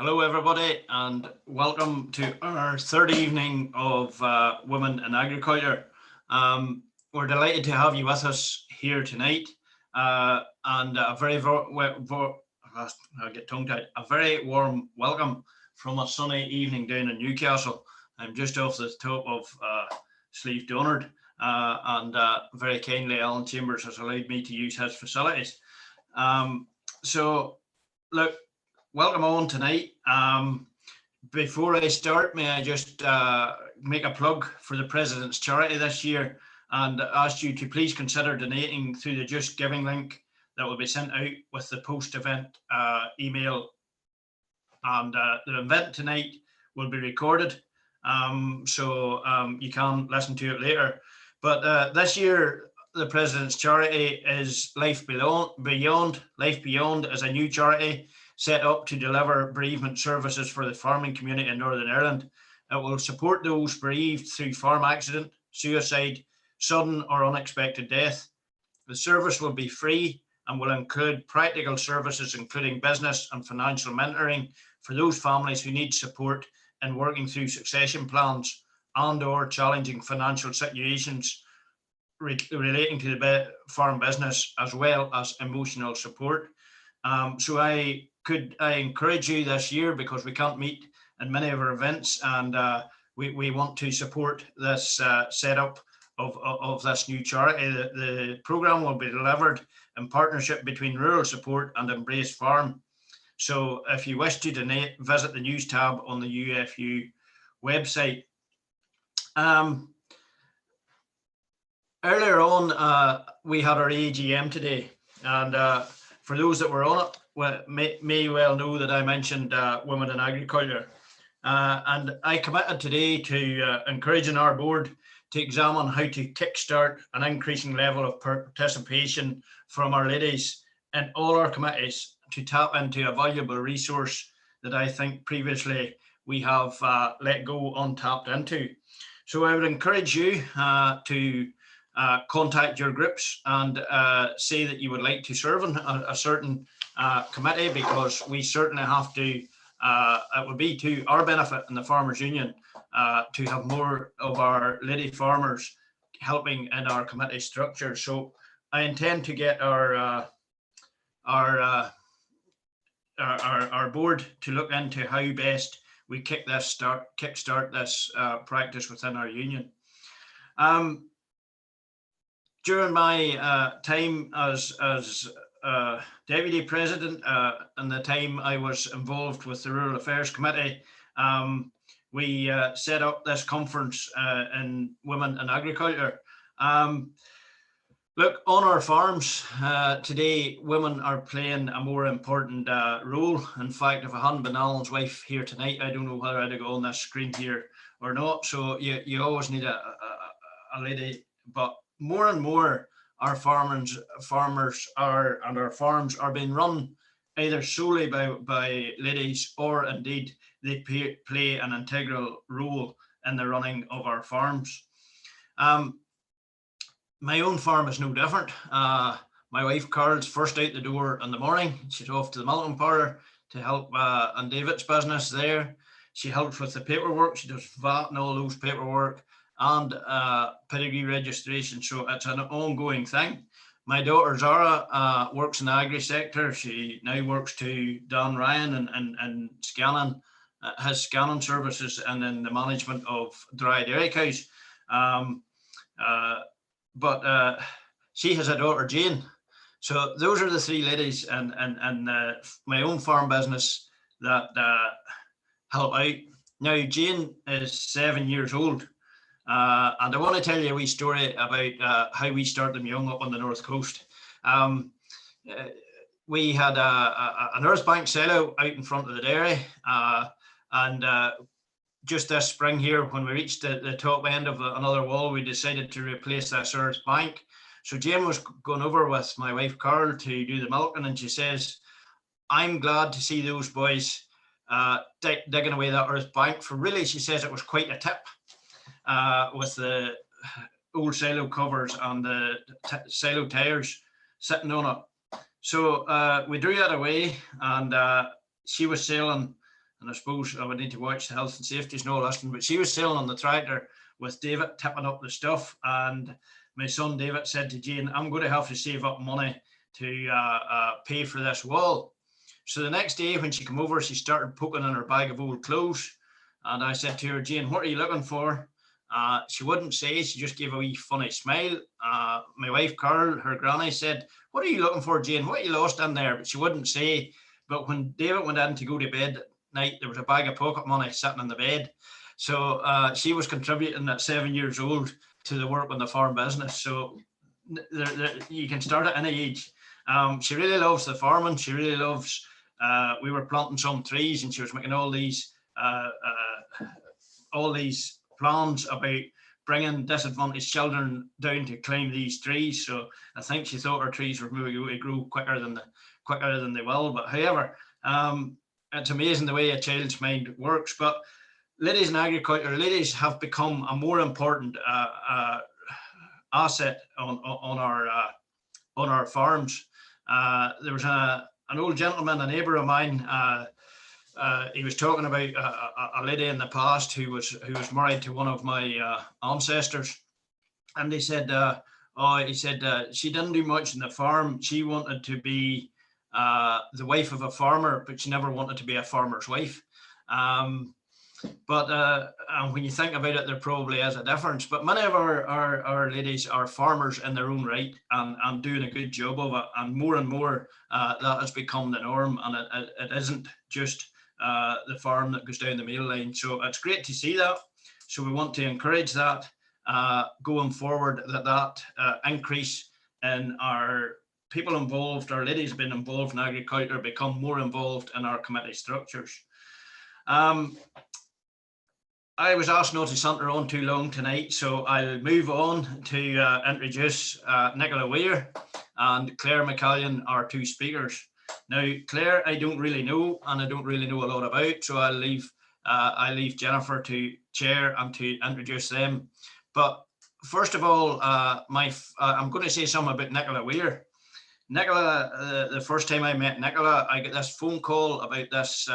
Hello, everybody, and welcome to our third evening of Women in Agriculture. We're delighted to have you with us here tonight, and a very warm welcome from a sunny evening down in Newcastle. I'm just off the top of Slieve Donard, and very kindly Alan Chambers has allowed me to use his facilities. So, look. Welcome on tonight. Before I start, may I just make a plug for the President's charity this year and ask you to please consider donating through the Just Giving link that will be sent out with the post-event email. And the event tonight will be recorded, so you can listen to it later. But this year, the President's charity is Life Beyond. Life Beyond is a new charity set up to deliver bereavement services for the farming community in Northern Ireland. It will support those bereaved through farm accident, suicide, sudden or unexpected death. The service will be free and will include practical services, including business and financial mentoring for those families who need support in working through succession plans and/or challenging financial situations relating to the farm business, as well as emotional support. So I encourage you this year, because we can't meet in many of our events, and we want to support this setup of this new charity. The programme will be delivered in partnership between Rural Support and Embrace Farm. So if you wish to donate, visit the news tab on the UFU website. Earlier on, we had our AGM today, and for those that were on it, may well know that I mentioned Women in Agriculture. And I committed today to encouraging our board to examine how to kickstart an increasing level of participation from our ladies in all our committees to tap into a valuable resource that I think previously we have let go untapped into. So I would encourage you to contact your groups and say that you would like to serve in a certain committee, because we certainly have to, it would be to our benefit in the Farmers Union to have more of our lady farmers helping in our committee structure. So I intend to get our board to look into how best we kickstart this practice within our union. During my time as Deputy President and the time I was involved with the Rural Affairs Committee, we set up this conference in Women in Agriculture. Look, on our farms today, women are playing a more important role. In fact, if I hadn't been Alan's wife here tonight, I don't know whether I'd go on this screen here or not. So you always need a lady, but more and more our farmers are, and our farms are being run either solely by ladies, or indeed they play an integral role in the running of our farms. My own farm is no different. My wife Carol's first out the door in the morning. She's off to the milking parlour to help on David's business there. She helps with the paperwork. She does VAT and all those paperwork, and pedigree registration. So it's an ongoing thing. My daughter Zara works in the agri sector. She now works to Dan Ryan and scanning, his scanning services, and in the management of dry dairy cows. But she has a daughter Jane. So those are the three ladies and my own farm business that help out. Now Jane is 7 years old. And I want to tell you a wee story about how we started them young up on the North Coast. We had an earth bank silo out in front of the dairy, and just this spring here, when we reached the top end of another wall, we decided to replace this earth bank. So Jane was going over with my wife Carol to do the milking, and she says, "I'm glad to see those boys digging away that earth bank, for really," she says, "it was quite a tip." With the old silo covers and the silo tires sitting on it. So we drew it away, and she was sailing and I suppose I would need to watch the health and safety and all that, but she was sailing on the tractor with David tipping up the stuff, and my son David said to Jane, I'm going to have to save up money to pay for this wall. So the next day when she came over, she started poking in her bag of old clothes, and I said to her, Jane, what are you looking for? She wouldn't say, she just gave a wee funny smile. My wife Carol, her granny, said, what are you looking for, Jane? What are you lost in there? But she wouldn't say. But when David went in to go to bed at night, there was a bag of pocket money sitting in the bed. So she was contributing at 7 years old to the work on the farm business. So you can start at any age. She really loves the farming. She really loves, we were planting some trees, and she was making all these plans about bringing disadvantaged children down to climb these trees. So I think she thought her trees were maybe going to grow quicker than they will. But however, it's amazing the way a child's mind works. But ladies in agriculture, ladies have become a more important asset on our farms. There was an old gentleman, a neighbour of mine. He was talking about a lady in the past who was married to one of my ancestors, and he said, she didn't do much in the farm. She wanted to be the wife of a farmer, but she never wanted to be a farmer's wife. But when you think about it, there probably is a difference. But many of our ladies are farmers in their own right, and doing a good job of it. And more that has become the norm, and it isn't just the farm that goes down the mail line. So it's great to see that. So we want to encourage that going forward, that increase in our people involved, our ladies being involved in agriculture, become more involved in our committee structures. I was asked not to saunter on too long tonight, so I'll move on to introduce Nicola Weir and Claire McCallion, our two speakers. Now, Claire, I don't really know, and I don't really know a lot about, so I'll leave Jennifer to chair and to introduce them. But first of all, I'm going to say something about Nicola Weir. Nicola, the first time I met Nicola, I get this phone call about this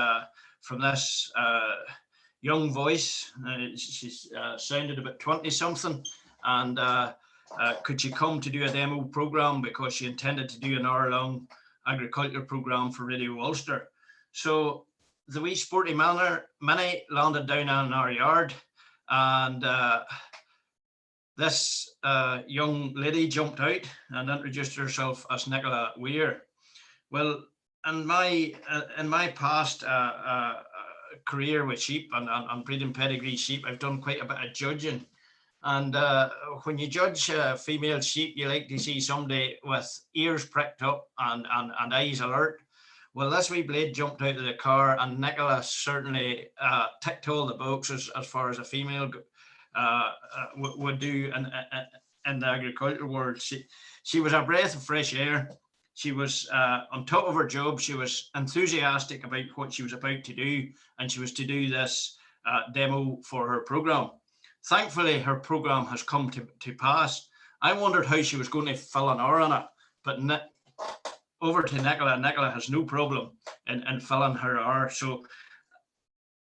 from this young voice. She sounded about 20 something, and could she come to do a demo program, because she intended to do an hour-long agriculture program for Radio Ulster. So the wee sporty mini landed down in our yard, and this young lady jumped out and introduced herself as Nicola Weir. Well, in my past career with sheep and breeding pedigree sheep, I've done quite a bit of judging. And when you judge female sheep, you like to see somebody with ears pricked up and eyes alert. Well, this wee blade jumped out of the car, and Nicola certainly ticked all the boxes as far as a female would do in the agricultural world. She was a breath of fresh air. She was on top of her job. She was enthusiastic about what she was about to do, and she was to do this demo for her program. Thankfully, her program has come to pass. I wondered how she was going to fill an hour on it, but over to Nicola. Nicola has no problem in filling her hour. So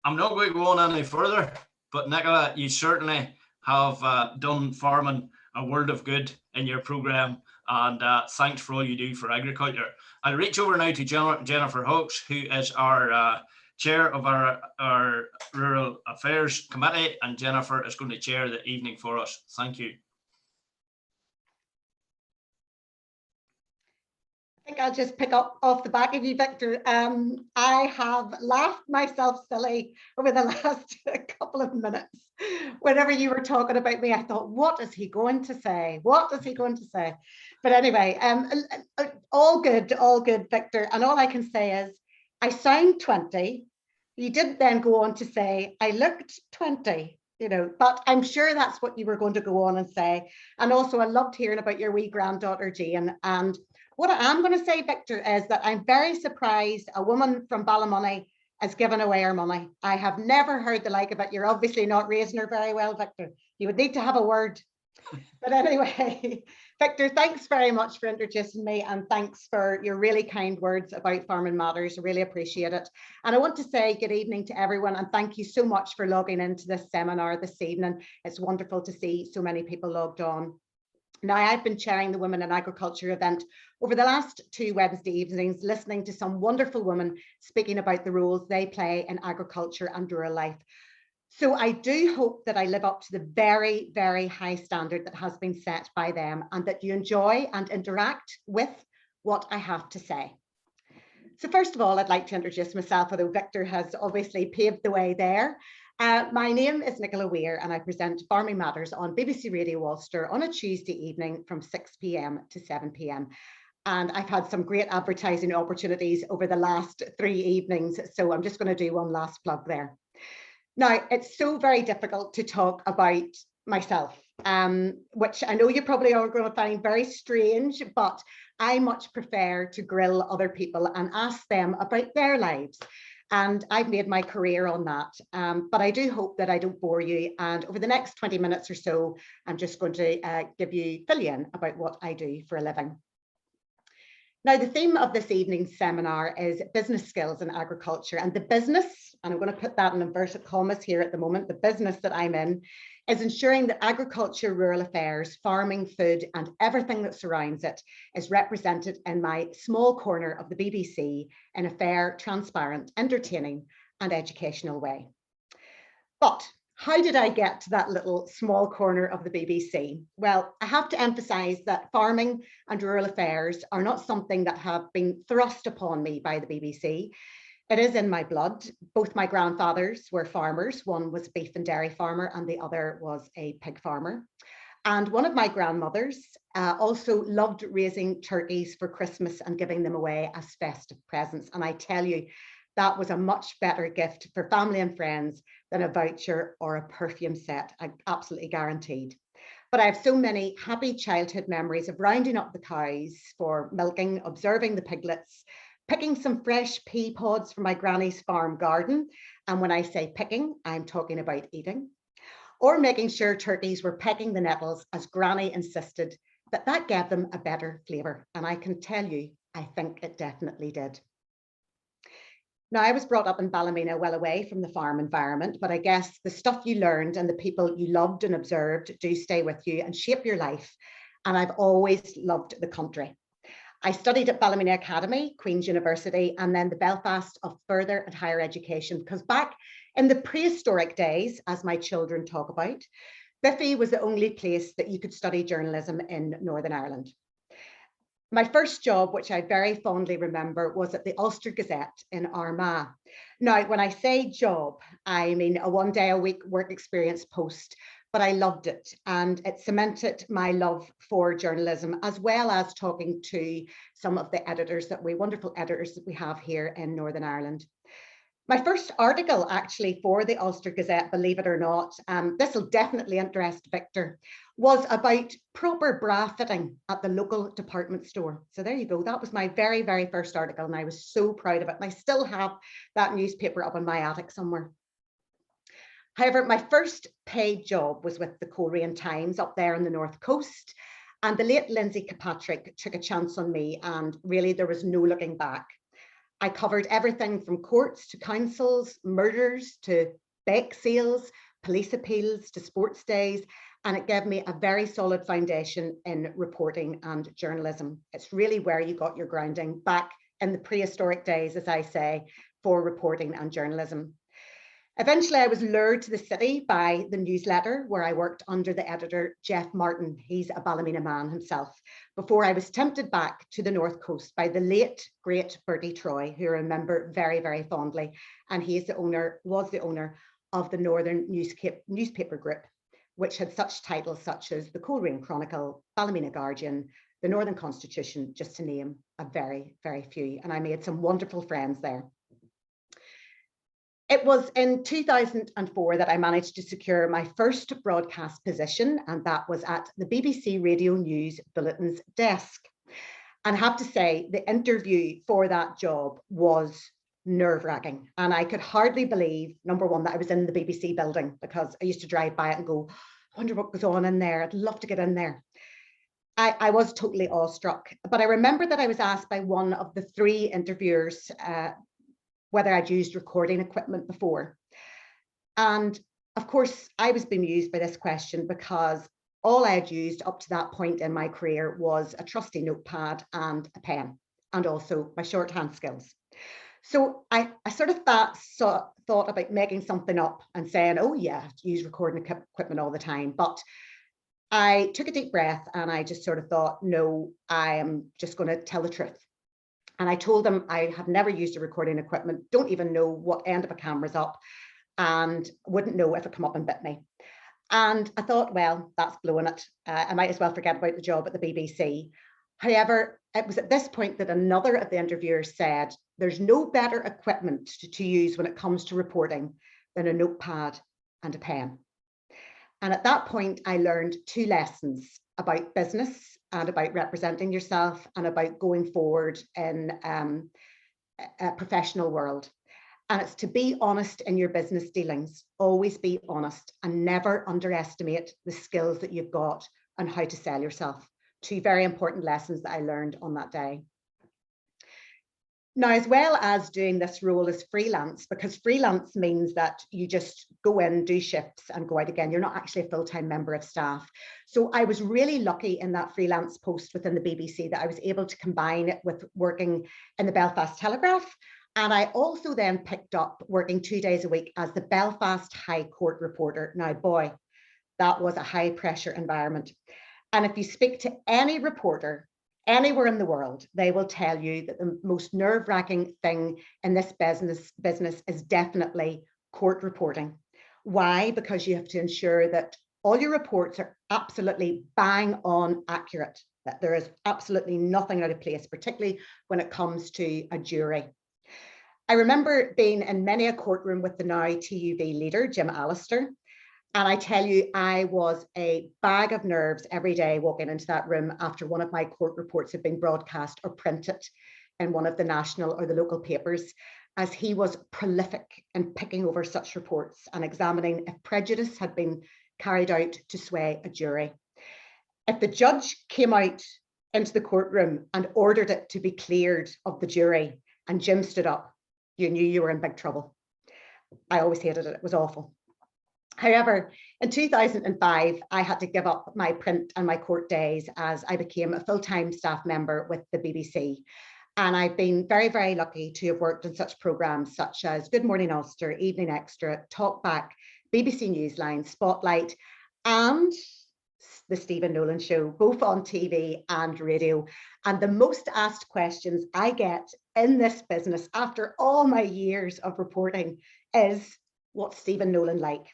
I'm not going to go on any further, but Nicola, you certainly have done farming a world of good in your program, and thanks for all you do for agriculture. I'll reach over now to Jennifer Hawkes, who is our chair of our Rural Affairs Committee, and Jennifer is going to chair the evening for us. Thank you. I think I'll just pick up off the back of you, Victor. I have laughed myself silly over the last couple of minutes. Whenever you were talking about me, I thought, what is he going to say? What is he going to say? But anyway, all good, Victor. And all I can say is, I sound 20. You did then go on to say, I looked 20, you know, but I'm sure that's what you were going to go on and say. And also, I loved hearing about your wee granddaughter, Jane. And what I am going to say, Victor, is that I'm very surprised a woman from Ballymoney has given away her money. I have never heard the like of it. You're obviously not raising her very well, Victor. You would need to have a word. But anyway, Victor, thanks very much for introducing me, and thanks for your really kind words about Farming Matters. I really appreciate it. And I want to say good evening to everyone, and thank you so much for logging into this seminar this evening. It's wonderful to see so many people logged on. Now, I've been chairing the Women in Agriculture event over the last 2 Wednesday evenings, listening to some wonderful women speaking about the roles they play in agriculture and rural life. So I do hope that I live up to the very, very high standard that has been set by them, and that you enjoy and interact with what I have to say. So first of all, I'd like to introduce myself, although Victor has obviously paved the way there. My name is Nicola Weir, and I present Farming Matters on BBC Radio Ulster on a Tuesday evening from 6 p.m. to 7 p.m. And I've had some great advertising opportunities over the last 3 evenings, so I'm just going to do one last plug there. Now, it's so very difficult to talk about myself, which I know you probably are going to find very strange, but I much prefer to grill other people and ask them about their lives. And I've made my career on that. But I do hope that I don't bore you. And over the next 20 minutes or so, I'm just going to fill you in about what I do for a living. Now, the theme of this evening's seminar is business skills in agriculture, and the business, and I'm going to put that in inverted commas here at the moment, the business that I'm in is ensuring that agriculture, rural affairs, farming, food, and everything that surrounds it is represented in my small corner of the BBC in a fair, transparent, entertaining, and educational way. But how did I get to that little small corner of the BBC? Well, I have to emphasise that farming and rural affairs are not something that have been thrust upon me by the BBC. It is in my blood. Both my grandfathers were farmers. One was a beef and dairy farmer and the other was a pig farmer. And one of my grandmothers also loved raising turkeys for Christmas and giving them away as festive presents. And I tell you, that was a much better gift for family and friends than a voucher or a perfume set, I absolutely guaranteed. But I have so many happy childhood memories of rounding up the cows for milking, observing the piglets, picking some fresh pea pods from my granny's farm garden. And when I say picking, I'm talking about eating. Or making sure turkeys were pecking the nettles as Granny insisted that gave them a better flavour. And I can tell you, I think it definitely did. Now, I was brought up in Ballymena, well away from the farm environment, but I guess the stuff you learned and the people you loved and observed do stay with you and shape your life. And I've always loved the country. I studied at Ballymena Academy, Queen's University, and then the Belfast of Further and Higher Education, because back in the prehistoric days, as my children talk about, Biffy was the only place that you could study journalism in Northern Ireland. My first job, which I very fondly remember, was at the Ulster Gazette in Armagh. Now, when I say job, I mean a 1-day-a-week work experience post, but I loved it and it cemented my love for journalism, as well as talking to some of the wonderful editors that we have here in Northern Ireland. My first article actually for the Ulster Gazette, believe it or not, this will definitely interest Victor, was about proper bra fitting at the local department store. So there you go. That was my very, very first article and I was so proud of it. And I still have that newspaper up in my attic somewhere. However, my first paid job was with the Coleraine Times up there on the North Coast. And the late Lindsay Kilpatrick took a chance on me and really there was no looking back. I covered everything from courts to councils, murders to bake sales, police appeals to sports days, and it gave me a very solid foundation in reporting and journalism. It's really where you got your grounding back in the prehistoric days, as I say, for reporting and journalism. Eventually, I was lured to the city by the newsletter where I worked under the editor, Jeff Martin. He's a Ballymena man himself, before I was tempted back to the North Coast by the late, great Bertie Troy, who I remember very, very fondly. And he is was the owner of the Northern newspaper group, which had such titles such as the Coleraine Chronicle, Ballymena Guardian, the Northern Constitution, just to name a very, very few. And I made some wonderful friends there. It was in 2004 that I managed to secure my first broadcast position, and that was at the BBC Radio News Bulletin's desk. And I have to say, the interview for that job was nerve-wracking. And I could hardly believe, number one, that I was in the BBC building, because I used to drive by it and go, I wonder what goes on in there. I'd love to get in there. I was totally awestruck, but I remember that I was asked by one of the 3 interviewers whether I'd used recording equipment before. And of course, I was bemused by this question because all I had used up to that point in my career was a trusty notepad and a pen, and also my shorthand skills. So I sort of thought about making something up and saying, oh yeah, use recording equipment all the time. But I took a deep breath and I just sort of thought, no, I am just going to tell the truth. And I told them I have never used a recording equipment, don't even know what end of a camera's up, and wouldn't know if it come up and bit me. And I thought, well, that's blowing it. I might as well forget about the job at the BBC. However, it was at this point that another of the interviewers said, there's no better equipment to use when it comes to reporting than a notepad and a pen. And at that point, I learned 2 lessons about business and about representing yourself and about going forward in a professional world. And it's to be honest in your business dealings. Always be honest and never underestimate the skills that you've got and how to sell yourself. 2 very important lessons that I learned on that day. Now, as well as doing this role as freelance, because freelance means that you just go in, do shifts and go out again. You're not actually a full-time member of staff. So I was really lucky in that freelance post within the BBC that I was able to combine it with working in the Belfast Telegraph. And I also then picked up working 2 days a week as the Belfast High Court reporter. Now, boy, that was a high pressure environment. And if you speak to any reporter anywhere in the world, they will tell you that the most nerve-wracking thing in this business is definitely court reporting. Why? Because you have to ensure that all your reports are absolutely bang on accurate, that there is absolutely nothing out of place, particularly when it comes to a jury. I remember being in many a courtroom with the now TUV leader, Jim Allister. And I tell you, I was a bag of nerves every day walking into that room after one of my court reports had been broadcast or printed in one of the national or the local papers, as he was prolific in picking over such reports and examining if prejudice had been carried out to sway a jury. If the judge came out into the courtroom and ordered it to be cleared of the jury and Jim stood up, you knew you were in big trouble. I always hated it. It was awful. However, in 2005, I had to give up my print and my court days as I became a full-time staff member with the BBC. And I've been very, very lucky to have worked on such programmes such as Good Morning Ulster, Evening Extra, Talkback, BBC Newsline, Spotlight, and the Stephen Nolan Show, both on TV and radio. And the most asked questions I get in this business after all my years of reporting is, what's Stephen Nolan like?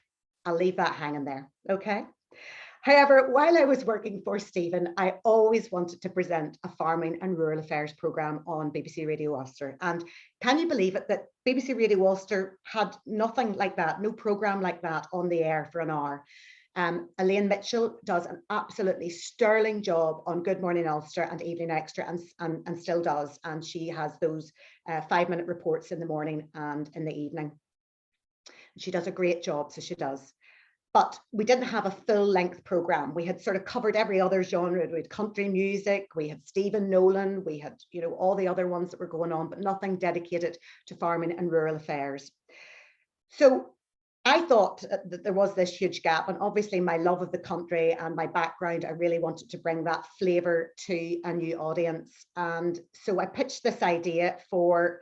I'll leave that hanging there, okay? However, while I was working for Stephen, I always wanted to present a farming and rural affairs programme on BBC Radio Ulster. And can you believe it that BBC Radio Ulster had nothing like that, no programme like that on the air for an hour. Elaine Mitchell does an absolutely sterling job on Good Morning Ulster and Evening Extra and still does. And she has those 5-minute reports in the morning and in the evening. She does a great job, so she does. But we didn't have a full-length programme. We had sort of covered every other genre. We had country music, we had Stephen Nolan, we had, you know, all the other ones that were going on, but nothing dedicated to farming and rural affairs. So I thought that there was this huge gap, and obviously my love of the country and my background, I really wanted to bring that flavour to a new audience. And so I pitched this idea for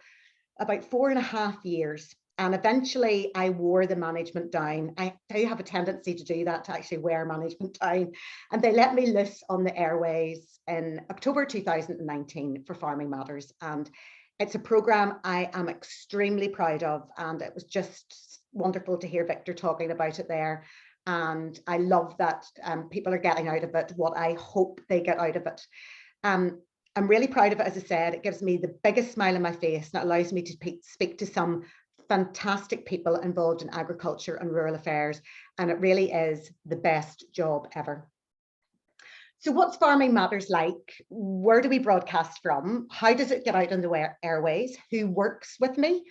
about 4.5 years. And eventually I wore the management down. I do have a tendency to do that, to actually wear management down. And they let me loose on the airways in October 2019 for Farming Matters. And it's a programme I am extremely proud of. And it was just wonderful to hear Victor talking about it there. And I love that people are getting out of it what I hope they get out of it. I'm really proud of it, as I said. It gives me the biggest smile on my face and it allows me to speak to some fantastic people involved in agriculture and rural affairs, and it really is the best job ever. So what's Farming Matters like? Where do we broadcast from? How does it get out on the airways? Who works with me?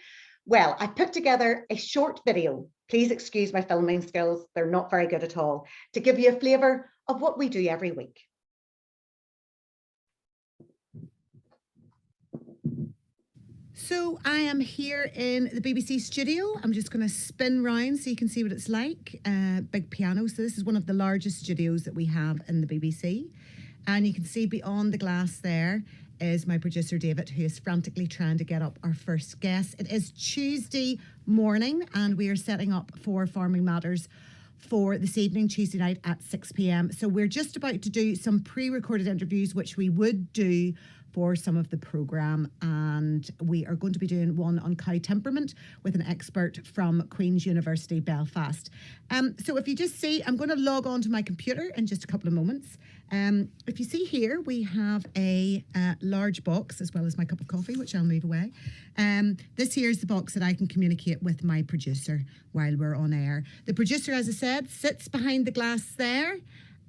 Well, I put together a short video. Please excuse my filming skills, they're not very good at all, to give you a flavour of what we do every week. So I am here in the BBC studio. I'm just going to spin round so you can see what it's like. Big piano. So this is one of the largest studios that we have in the BBC. And you can see beyond the glass there is my producer David, who is frantically trying to get up our first guest. It is Tuesday morning and we are setting up for Farming Matters for this evening, Tuesday night at 6 p.m. So we're just about to do some pre-recorded interviews, which we would do for some of the programme, and we are going to be doing one on cow temperament with an expert from Queen's University Belfast. So if you just see, I'm going to log on to my computer in just a couple of moments. If you see here, we have a large box as well as my cup of coffee, which I'll move away. This here is the box that I can communicate with my producer while we're on air. The producer, as I said, sits behind the glass there,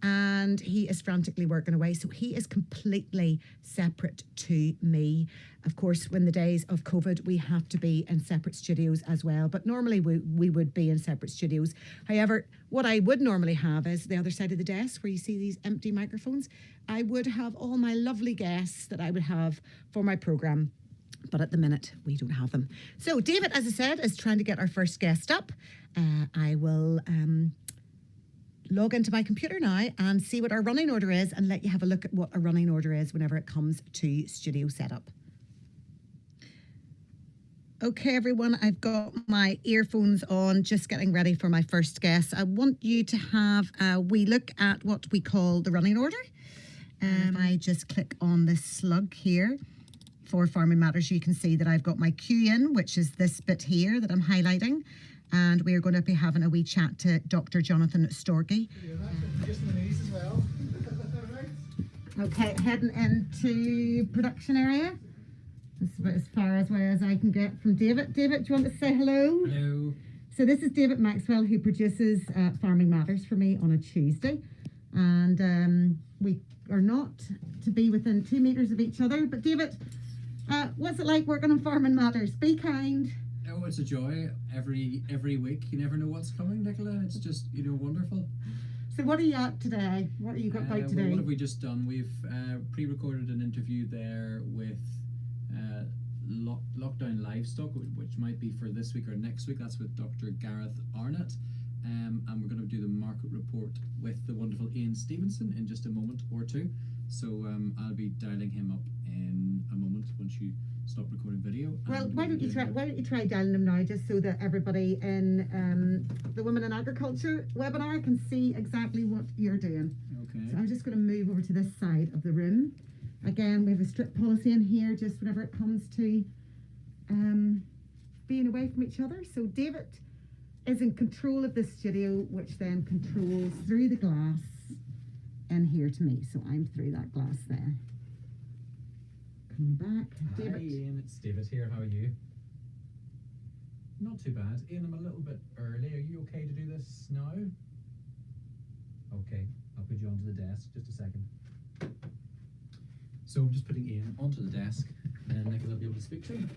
and he is frantically working away. So he is completely separate to me. Of course, when the days of COVID, we have to be in separate studios as well. But normally we would be in separate studios. However, what I would normally have is the other side of the desk where you see these empty microphones. I would have all my lovely guests that I would have for my programme. But at the minute, we don't have them. So David, as I said, is trying to get our first guest up. I will log into my computer now and see what our running order is and let you have a look at what a running order is whenever it comes to studio setup. Okay, everyone, I've got my earphones on, just getting ready for my first guest. I want you to have a wee look at what we call the running order. If I just click on this slug here for Farming Matters, you can see that I've got my cue in, which is this bit here that I'm highlighting. And we're going to be having a wee chat to Dr. Jonathan Storkey. Just in the knees as well. Okay, heading into production area. This is about as far away as I can get from David. David, do you want to say hello? Hello. So this is David Maxwell, who produces Farming Matters for me on a Tuesday. And we are not to be within 2 meters of each other. But David, what's it like working on Farming Matters? Be kind. Oh, it's a joy every week. You never know what's coming, Nicola. It's just, wonderful. So what are you at today? What have you got about today? Well, what have we just done? We've pre-recorded an interview there with Lockdown Livestock, which might be for this week or next week. That's with Dr. Gareth Arnott. And we're going to do the market report with the wonderful Ian Stevenson in just a moment or two. So I'll be dialing him up in a moment once you stop recording video. Well, why don't you try dialing them now, just so that everybody in the Women in Agriculture webinar can see exactly what you're doing. Okay. So I'm just going to move over to this side of the room. Again, we have a strict policy in here just whenever it comes to being away from each other. So David is in control of this studio, which then controls through the glass in here to me. So I'm through that glass there. Coming back. David. Hi Ian, it's David here. How are you? Not too bad. Ian, I'm a little bit early. Are you okay to do this now? Okay, I'll put you onto the desk. Just a second. So I'm just putting Ian onto the desk and Nicola will be able to speak to him.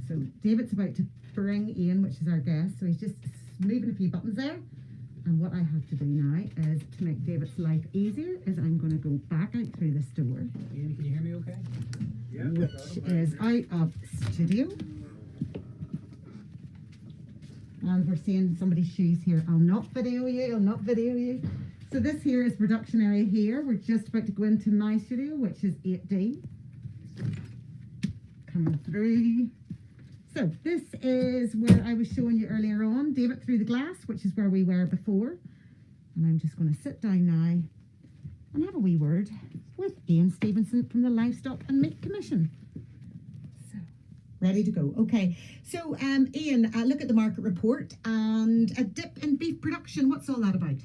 So David's about to bring Ian, which is our guest. So he's just moving a few buttons there. And what I have to do now is to make David's life easier is I'm going to go back out through this door. Ian, can you hear me okay? Yeah. Which is out of studio. And we're seeing somebody's shoes here. I'll not video you. So this here is production area here. We're just about to go into my studio, which is 8D. Coming through. So this is where I was showing you earlier on, David through the glass, which is where we were before. And I'm just going to sit down now and have a wee word with Ian Stevenson from the Livestock and Meat Commission. So, ready to go. Okay, so Ian, look at the market report and a dip in beef production. What's all that about?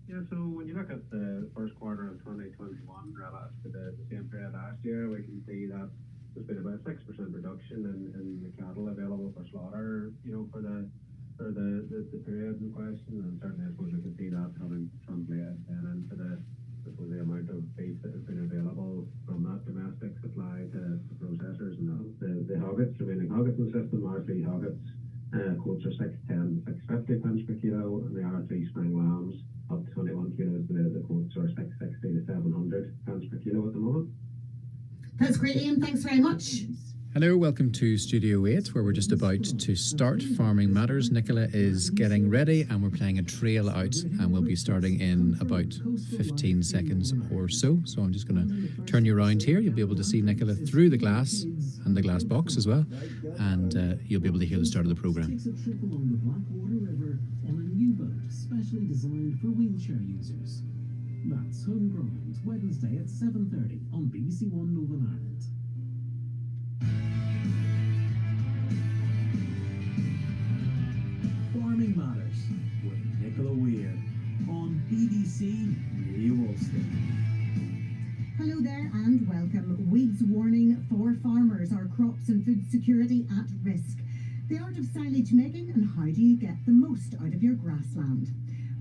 Yeah, so when you look at the first quarter of 2021 relative to the same period last year, we can see that there's been about 6% reduction in the cattle available for slaughter, for the period in question, and certainly I suppose we can see that having translated then into the amount of beef that has been available from that domestic supply to processors, and the hoggets, remaining hoggets in the system, largely hoggets, quotes are 610 to 650 pence per kilo, and the R3 spring lambs up to 21 kilos, the quotes are 660 to 700 pence per kilo at the moment. That's great, Ian. Thanks very much. Hello, welcome to Studio 8, where we're just about to start Farming Matters. Nicola is getting ready and we're playing a trail out, and we'll be starting in about 15 seconds or so. So I'm just going to turn you around here. You'll be able to see Nicola through the glass and the glass box as well, and you'll be able to hear the start of the programme. Takes a trip along the Blackwater River on a new boat specially designed for wheelchair users. That's Homeground, Wednesday at 7:30 on BBC One Northern Ireland. Farming Matters with Nicola Weir on BBC Radio Ulster. Hello there and welcome. Weeds warning for farmers. Are crops and food security at risk? The art of silage making, and how do you get the most out of your grassland?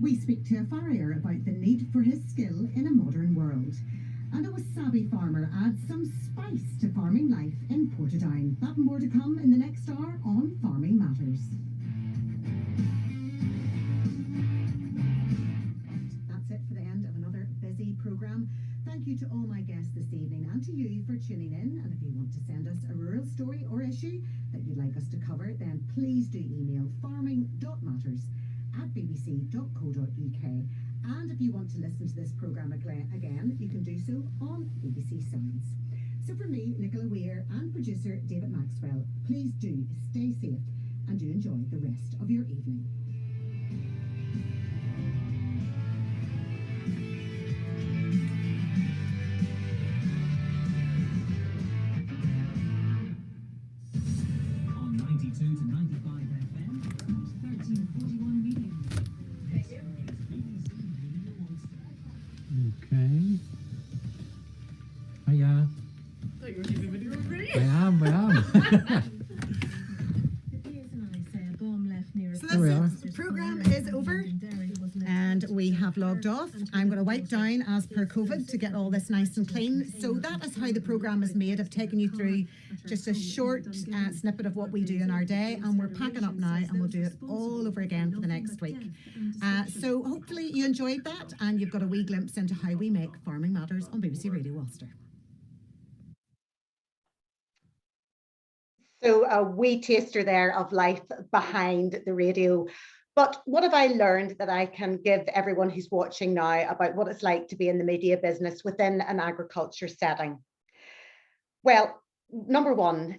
We speak to a farrier about the need for his skill in a modern world. And a wasabi farmer adds some spice to farming life in Portadown. That and more to come in the next hour on Farming Matters. That's it for the end of another busy programme. Thank you to all my guests this evening and to you for tuning in. And if you want to send us a rural story or issue that you'd like us to cover, then please do email farming.matters@bbc.co.uk. And if you want to listen to this programme again, you can do so on BBC Sounds. So for me, Nicola Weir, and producer David Maxwell, please do stay safe and do enjoy the rest of your evening. On 92 to 95 FM, 1341 medium. Okay. Hiya. I thought you were keeping video of me. I am. So There we are. that's it. The programme is over and we have logged off. I'm going to wipe down as per COVID to get all this nice and clean. So that is how the programme is made. I've taken you through just a short snippet of what we do in our day, and we're packing up now and we'll do it all over again for the next week. So hopefully you enjoyed that and you've got a wee glimpse into how we make Farming Matters on BBC Radio Ulster. So a wee taster there of life behind the radio. But what have I learned that I can give everyone who's watching now about what it's like to be in the media business within an agriculture setting? Well, number one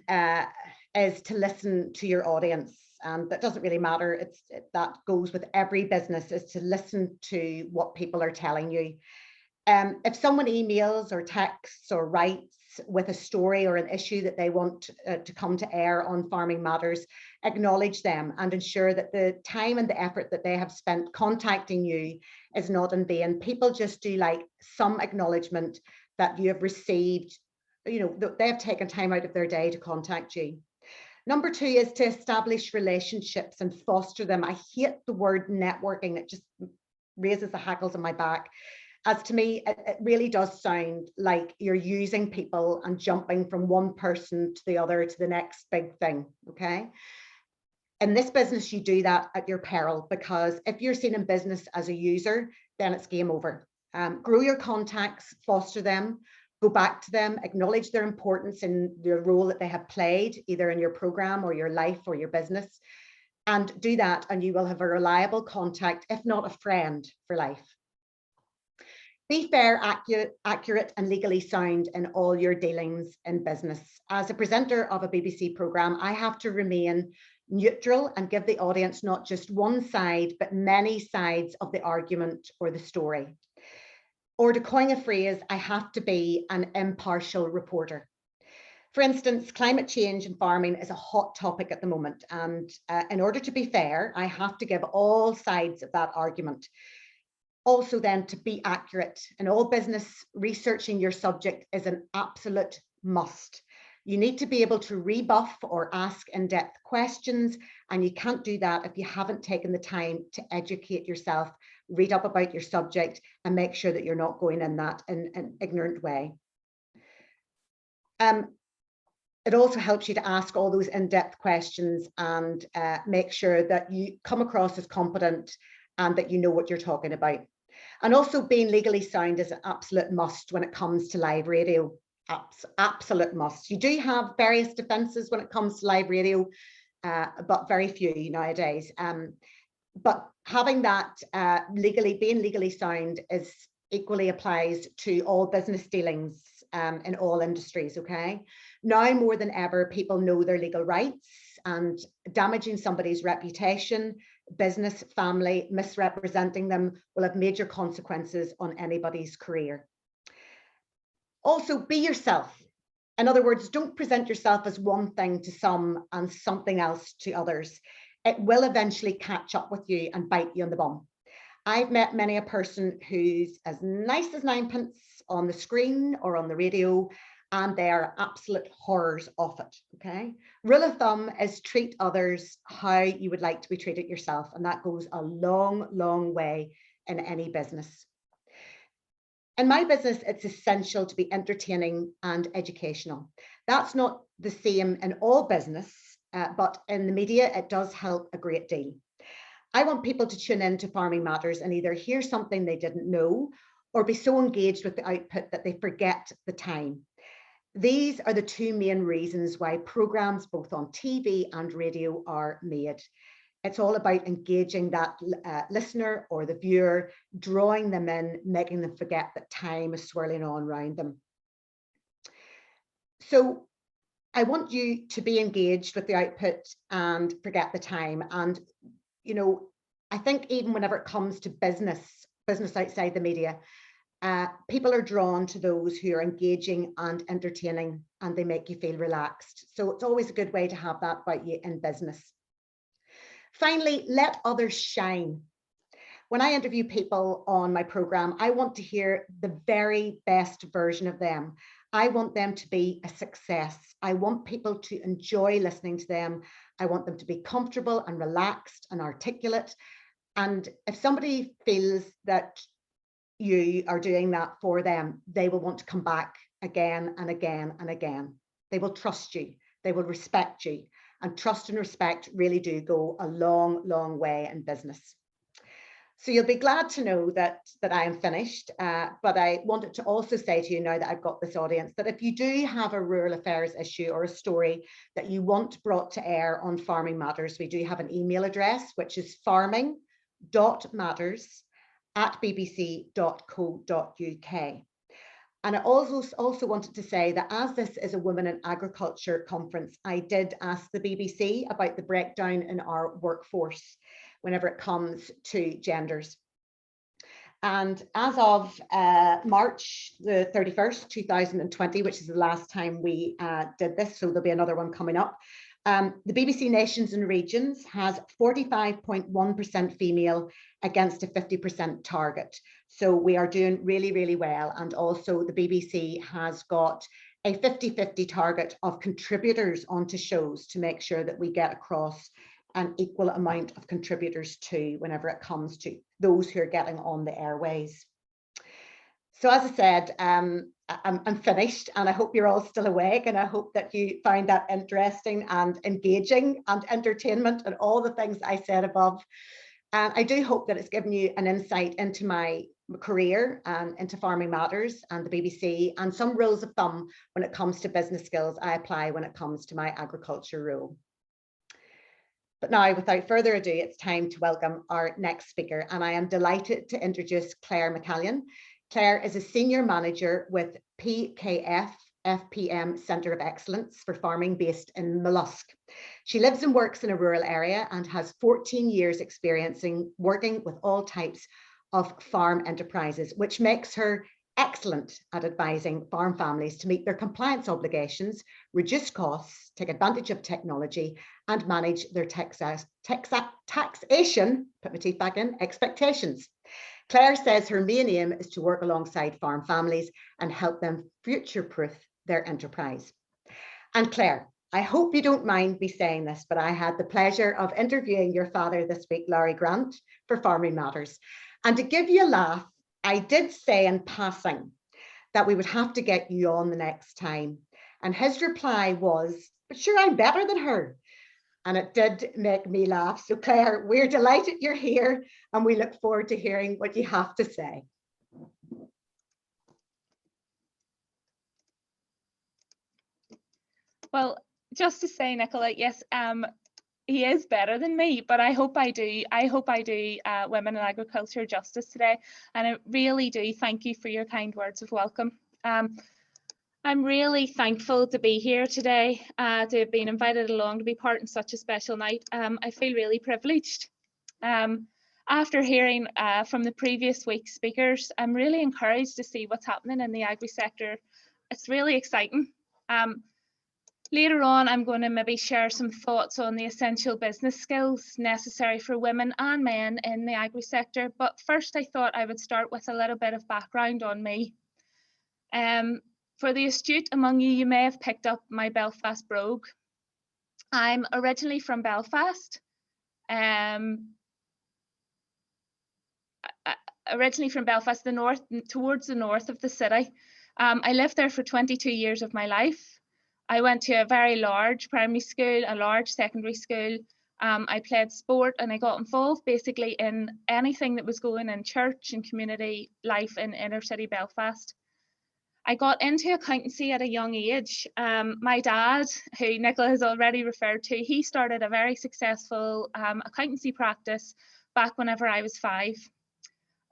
is to listen to your audience. And that doesn't really matter. That goes with every business, is to listen to what people are telling you. If someone emails or texts or writes with a story or an issue that they want to come to air on Farming Matters, acknowledge them and ensure that the time and the effort that they have spent contacting you is not in vain. People just do like some acknowledgement that you have received, you know, that they have taken time out of their day to contact you. Number two is to establish relationships and foster them. I hate the word networking. It just raises the hackles on my back. As to me, it really does sound like you're using people and jumping from one person to the other to the next big thing, okay? In this business, you do that at your peril, because if you're seen in business as a user, then it's game over. Grow your contacts, foster them, go back to them, acknowledge their importance in the role that they have played, either in your program or your life or your business, and do that, and you will have a reliable contact, if not a friend, for life. Be fair, accurate and legally sound in all your dealings in business. As a presenter of a BBC programme, I have to remain neutral and give the audience not just one side, but many sides of the argument or the story. Or to coin a phrase, I have to be an impartial reporter. For instance, climate change and farming is a hot topic at the moment. And in order to be fair, I have to give all sides of that argument. Also then to be accurate. In all business, researching your subject is an absolute must. You need to be able to rebuff or ask in-depth questions, and you can't do that if you haven't taken the time to educate yourself, read up about your subject, and make sure that you're not going in that in an ignorant way. It also helps you to ask all those in-depth questions and make sure that you come across as competent and that you know what you're talking about. And also being legally sound is an absolute must when it comes to live radio. absolute must. You do have various defences when it comes to live radio, but very few nowadays. But having that being legally sound is equally applies to all business dealings in all industries, okay? Now more than ever, people know their legal rights, and damaging somebody's reputation, business, family, misrepresenting them will have major consequences on anybody's career. Also, be yourself. In other words, don't present yourself as one thing to some and something else to others. It will eventually catch up with you and bite you on the bum. I've met many a person who's as nice as ninepence on the screen or on the radio, and they are absolute horrors of it, okay? Rule of thumb is treat others how you would like to be treated yourself, and that goes a long, long way in any business. In my business, it's essential to be entertaining and educational. That's not the same in all business, but in the media, it does help a great deal. I want people to tune in to Farming Matters and either hear something they didn't know or be so engaged with the output that they forget the time. These are the two main reasons why programs both on TV and radio are made. It's all about engaging that listener or the viewer, drawing them in, making them forget that time is swirling on around them. So I want you to be engaged with the output and forget the time. And, you know, I think even whenever it comes to business outside the media, people are drawn to those who are engaging and entertaining, and they make you feel relaxed. So it's always a good way to have that about you in business. Finally, let others shine. When I interview people on my program, I want to hear the very best version of them. I want them to be a success. I want people to enjoy listening to them. I want them to be comfortable and relaxed and articulate. And if somebody feels that you are doing that for them, they will want to come back again and again and again. They will trust you. They will respect you. And trust and respect really do go a long, long way in business. So you'll be glad to know that I am finished, but I wanted to also say to you now that I've got this audience that if you do have a rural affairs issue or a story that you want brought to air on Farming Matters, we do have an email address, which is farming.matters@bbc.co.uk. And I also wanted to say that as this is a Women in Agriculture conference, I did ask the BBC about the breakdown in our workforce whenever it comes to genders. And as of March the 31st, 2020, which is the last time we did this, so there'll be another one coming up, the BBC Nations and Regions has 45.1% female against a 50% target. So we are doing really, really well. And also the BBC has got a 50-50 target of contributors onto shows to make sure that we get across an equal amount of contributors too, whenever it comes to those who are getting on the airways. So as I said, I'm finished, and I hope you're all still awake, and I hope that you find that interesting and engaging and entertainment and all the things I said above. And I do hope that it's given you an insight into my career and into Farming Matters and the BBC, and some rules of thumb when it comes to business skills I apply when it comes to my agriculture role. But now, without further ado, it's time to welcome our next speaker, and I am delighted to introduce Claire McCallion. Claire is a senior manager with PFK-FPM Centre of Excellence for Farming based in Mollusk. She lives and works in a rural area and has 14 years experience working with all types of farm enterprises, which makes her excellent at advising farm families to meet their compliance obligations, reduce costs, take advantage of technology, and manage their taxation, put my teeth back in, expectations. Claire says her main aim is to work alongside farm families and help them future-proof their enterprise. And Claire, I hope you don't mind me saying this, but I had the pleasure of interviewing your father this week, Larry Grant, for Farming Matters. And to give you a laugh, I did say in passing that we would have to get you on the next time. And his reply was, but sure, I'm better than her. And it did make me laugh. So Claire, we're delighted you're here, and we look forward to hearing what you have to say. Well, just to say, Nicola, yes, he is better than me, but I hope I do. I hope I do women in agriculture justice today, and I really do thank you for your kind words of welcome. I'm really thankful to be here today, to have been invited along to be part in such a special night. I feel really privileged. After hearing from the previous week's speakers, I'm really encouraged to see what's happening in the agri sector. It's really exciting. Later on, I'm going to maybe share some thoughts on the essential business skills necessary for women and men in the agri sector. But first, I thought I would start with a little bit of background on me. For the astute among you, you may have picked up my Belfast brogue. I'm originally from Belfast. Originally from Belfast, the north, towards the north of the city. I lived there for 22 years of my life. I went to a very large primary school, a large secondary school. I played sport and I got involved basically in anything that was going in church and community life in inner city Belfast. I got into accountancy at a young age. My dad, who Nicola has already referred to, he started a very successful accountancy practice back whenever I was 5.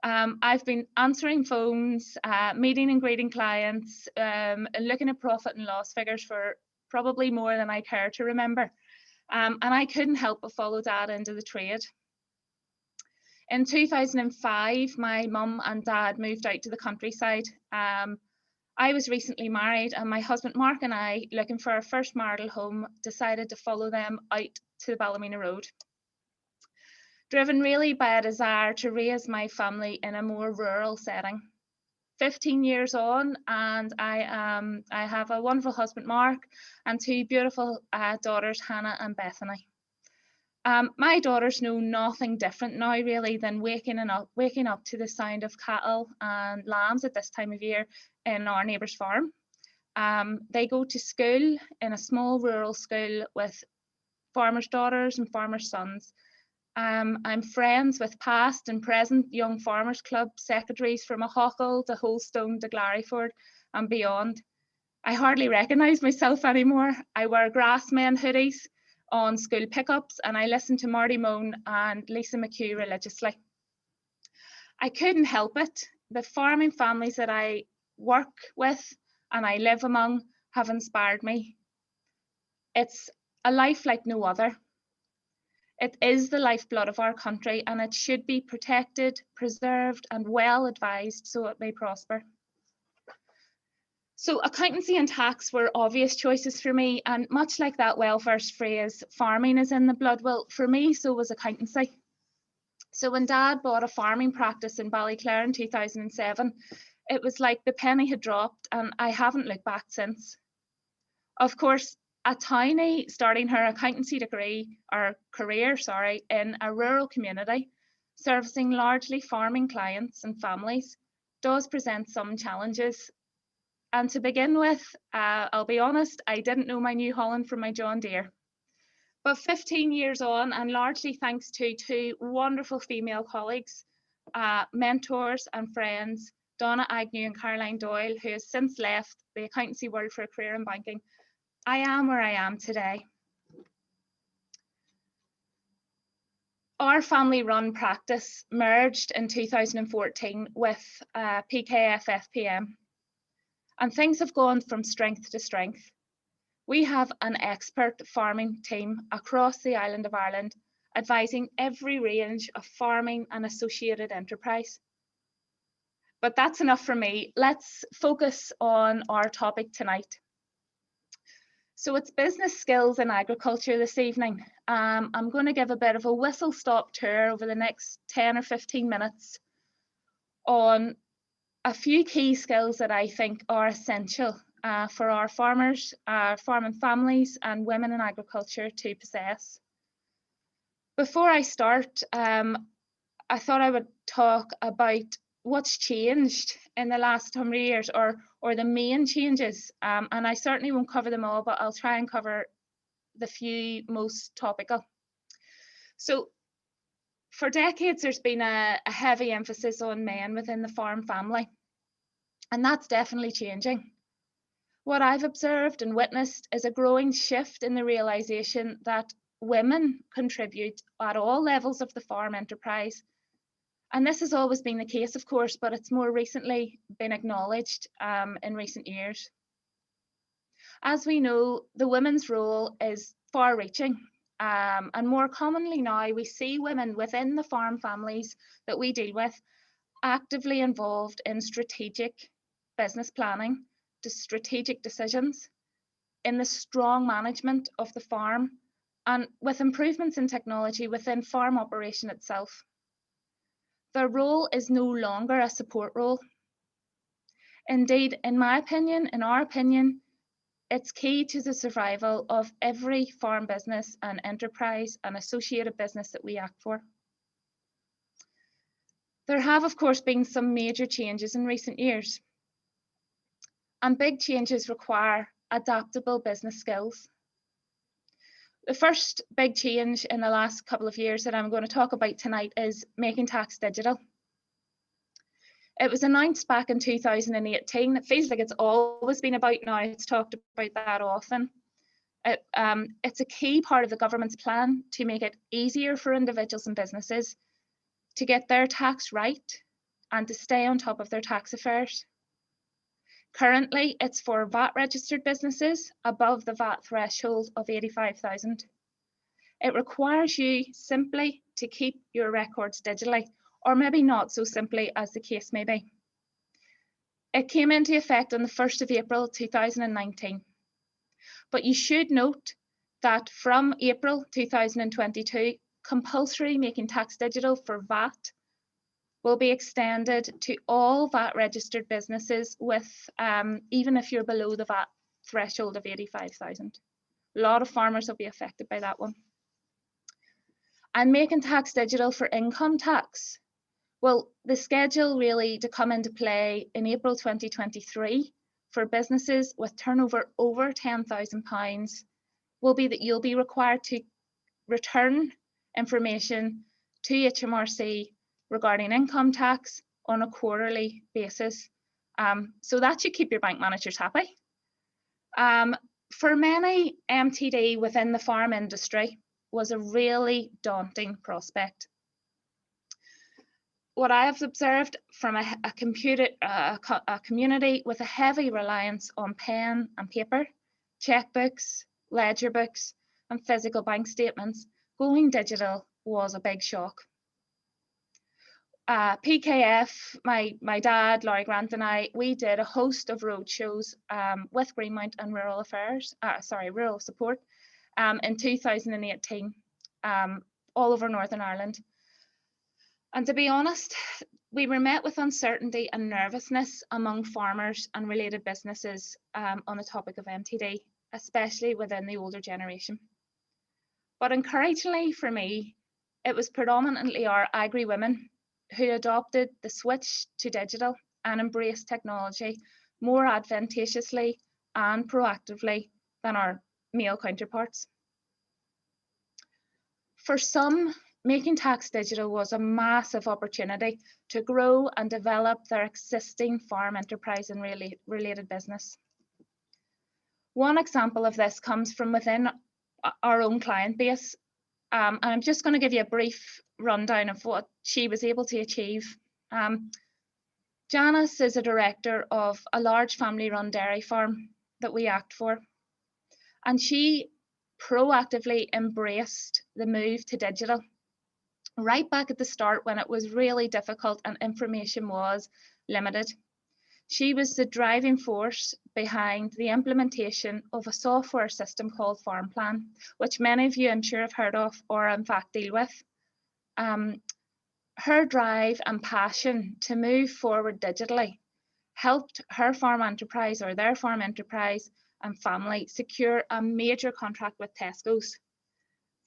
I've been answering phones, meeting and greeting clients, and looking at profit and loss figures for probably more than I care to remember. And I couldn't help but follow Dad into the trade. In 2005, my mum and dad moved out to the countryside. I was recently married, and my husband Mark and I, looking for our first marital home, decided to follow them out to the Ballymena Road. Driven really by a desire to raise my family in a more rural setting. 15 years on, and I have a wonderful husband Mark and 2 beautiful daughters, Hannah and Bethany. My daughters know nothing different now really than waking up to the sound of cattle and lambs at this time of year in our neighbour's farm. They go to school in a small rural school with farmers' daughters and farmers' sons. I'm friends with past and present Young Farmers Club secretaries from Aughackel to Holstone to Glaryford and beyond. I hardly recognise myself anymore. I wear Grassmen hoodies on school pickups, and I listen to Marty Moan and Lisa McHugh religiously. I couldn't help it. The farming families that I work with and I live among have inspired me. It's a life like no other. It is the lifeblood of our country, and it should be protected, preserved, and well advised so it may prosper. So accountancy and tax were obvious choices for me, and much like that well-versed phrase, farming is in the blood, well, for me, so was accountancy. So when Dad bought a farming practice in Ballyclare in 2007, it was like the penny had dropped, and I haven't looked back since. Of course, a tiny starting her accountancy career in a rural community, servicing largely farming clients and families, does present some challenges. And to begin with, I'll be honest, I didn't know my New Holland from my John Deere. But 15 years on, and largely thanks to 2 wonderful female colleagues, mentors and friends, Donna Agnew and Caroline Doyle, who has since left the accountancy world for a career in banking, I am where I am today. Our family-run practice merged in 2014 with PFK-FPM, and things have gone from strength to strength. We have an expert farming team across the island of Ireland, advising every range of farming and associated enterprise. But that's enough for me. Let's focus on our topic tonight. So it's business skills in agriculture this evening. I'm going to give a bit of a whistle-stop tour over the next 10 or 15 minutes on a few key skills that I think are essential for our farmers, our farming families and women in agriculture to possess. Before I start, I thought I would talk about what's changed in the last 100 years or the main changes. And I certainly won't cover them all, but I'll try and cover the few most topical. So for decades, there's been a heavy emphasis on men within the farm family, and that's definitely changing. What I've observed and witnessed is a growing shift in the realisation that women contribute at all levels of the farm enterprise. And this has always been the case, of course, but it's more recently been acknowledged in recent years. As we know, the women's role is far-reaching, and more commonly now we see women within the farm families that we deal with actively involved in strategic business planning, to strategic decisions, in the strong management of the farm, and with improvements in technology within farm operation itself. Their role is no longer a support role. Indeed, in my opinion, in our opinion, it's key to the survival of every farm business and enterprise and associated business that we act for. There have, of course, been some major changes in recent years, and big changes require adaptable business skills. The first big change in the last couple of years that I'm going to talk about tonight is making tax digital. It was announced back in 2018. It feels like it's always been about now. It's talked about that often. It's a key part of the government's plan to make it easier for individuals and businesses to get their tax right and to stay on top of their tax affairs. Currently, it's for VAT registered businesses above the VAT threshold of 85,000. It requires you simply to keep your records digitally, or maybe not so simply, as the case may be. It came into effect on the 1st of April 2019. But you should note that from April 2022, compulsory making tax digital for VAT will be extended to all VAT registered businesses with, even if you're below the VAT threshold of 85,000. A lot of farmers will be affected by that one. And making tax digital for income tax. Well, the schedule really to come into play in April 2023 for businesses with turnover over £10,000 will be that you'll be required to return information to HMRC regarding income tax on a quarterly basis. So that should keep your bank managers happy. For many, MTD within the farm industry was a really daunting prospect. What I have observed from a community with a heavy reliance on pen and paper, checkbooks, ledger books, and physical bank statements, going digital was a big shock. PKF, my dad, Laurie Grant, and I, we did a host of roadshows with Greenmount and Rural Support in 2018, all over Northern Ireland. And to be honest, we were met with uncertainty and nervousness among farmers and related businesses on the topic of MTD, especially within the older generation. But encouragingly for me, it was predominantly our agri women who adopted the switch to digital and embraced technology more advantageously and proactively than our male counterparts. For some, making tax digital was a massive opportunity to grow and develop their existing farm enterprise and related business. One example of this comes from within our own client base. And I'm just going to give you a brief rundown of what she was able to achieve. Janice is a director of a large family-run dairy farm that we act for. And she proactively embraced the move to digital right back at the start when it was really difficult and information was limited. She was the driving force behind the implementation of a software system called FarmPlan, which many of you I'm sure have heard of or in fact deal with. Her drive and passion to move forward digitally helped her farm enterprise or their farm enterprise and family secure a major contract with Tesco's.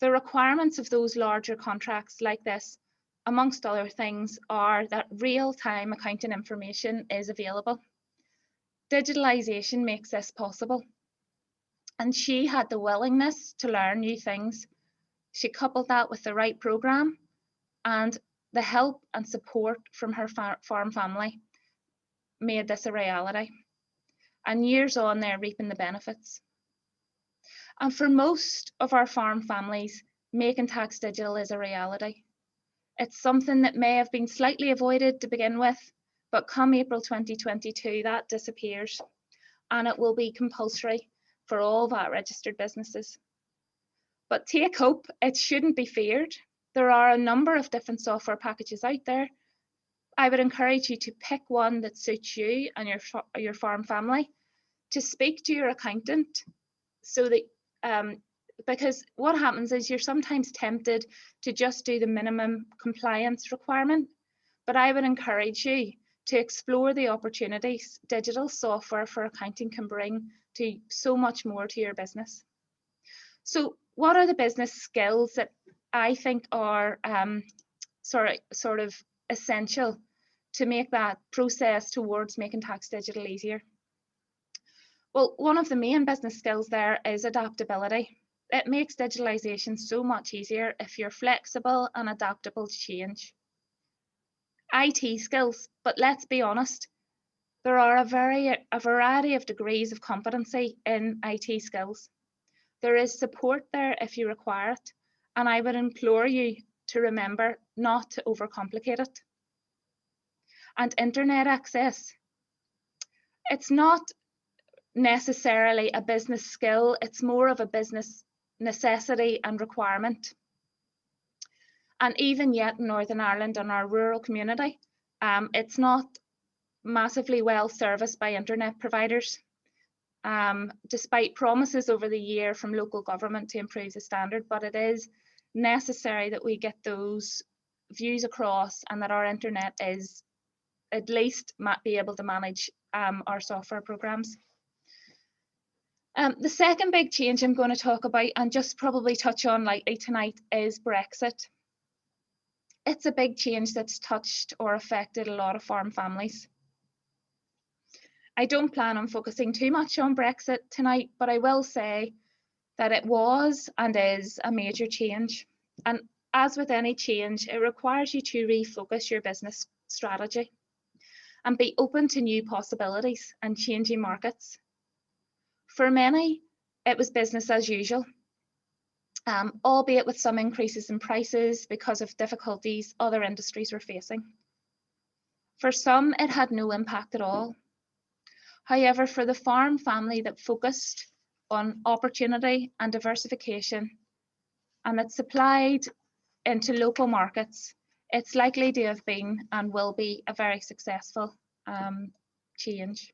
The requirements of those larger contracts like this, amongst other things, are that real-time accounting information is available. Digitalisation makes this possible. And she had the willingness to learn new things. She coupled that with the right programme and the help and support from her farm family made this a reality. and years on they're reaping the benefits. And for most of our farm families, making tax digital is a reality. It's something that may have been slightly avoided to begin with, but come April 2022, that disappears, and it will be compulsory for all VAT registered businesses. But take hope, it shouldn't be feared. There are a number of different software packages out there. I would encourage you to pick one that suits you and your farm family, to speak to your accountant, so that because what happens is you're sometimes tempted to just do the minimum compliance requirement, but I would encourage you to explore the opportunities digital software for accounting can bring to so much more to your business. So what are the business skills that I think are sort of essential to make that process towards making tax digital easier? Well, one of the main business skills there is adaptability. It makes digitalization so much easier if you're flexible and adaptable to change. IT skills, but let's be honest, there are a variety of degrees of competency in IT skills. There is support there if you require it, and I would implore you to remember not to overcomplicate it. And internet access. It's not necessarily a business skill, it's more of a business necessity and requirement. And even yet in Northern Ireland and our rural community, it's not massively well serviced by internet providers, despite promises over the year from local government to improve the standard, but it is necessary that we get those views across and that our internet is at least be able to manage our software programs. The second big change I'm going to talk about and just probably touch on lightly tonight is Brexit. It's a big change that's touched or affected a lot of farm families. I don't plan on focusing too much on Brexit tonight, but I will say that it was and is a major change. And as with any change, it requires you to refocus your business strategy and be open to new possibilities and changing markets. For many, it was business as usual, albeit with some increases in prices because of difficulties other industries were facing. For some, it had no impact at all. However, for the farm family that focused on opportunity and diversification and that supplied into local markets, it's likely to have been and will be a very successful change.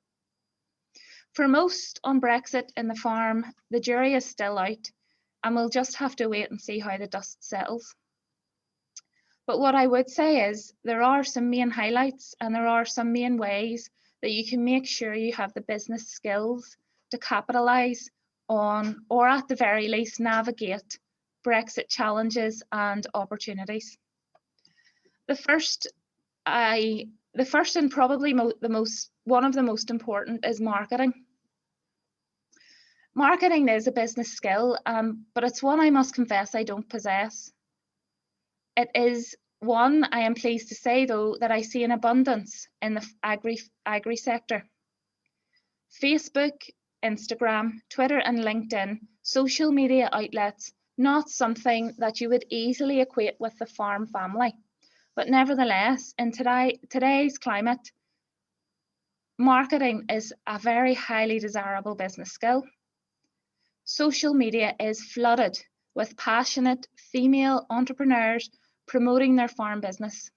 For most on Brexit in the farm, the jury is still out and we'll just have to wait and see how the dust settles. But what I would say is there are some main highlights and there are some main ways that you can make sure you have the business skills to capitalise on, or at the very least navigate, Brexit challenges and opportunities. The first and probably one of the most important is marketing. Marketing is a business skill, but it's one I must confess I don't possess. It is one I am pleased to say, though, that I see in abundance in the agri sector. Facebook, Instagram, Twitter and LinkedIn, social media outlets, not something that you would easily equate with the farm family. But nevertheless, in today's climate, marketing is a very highly desirable business skill. Social media is flooded with passionate female entrepreneurs promoting their farm business.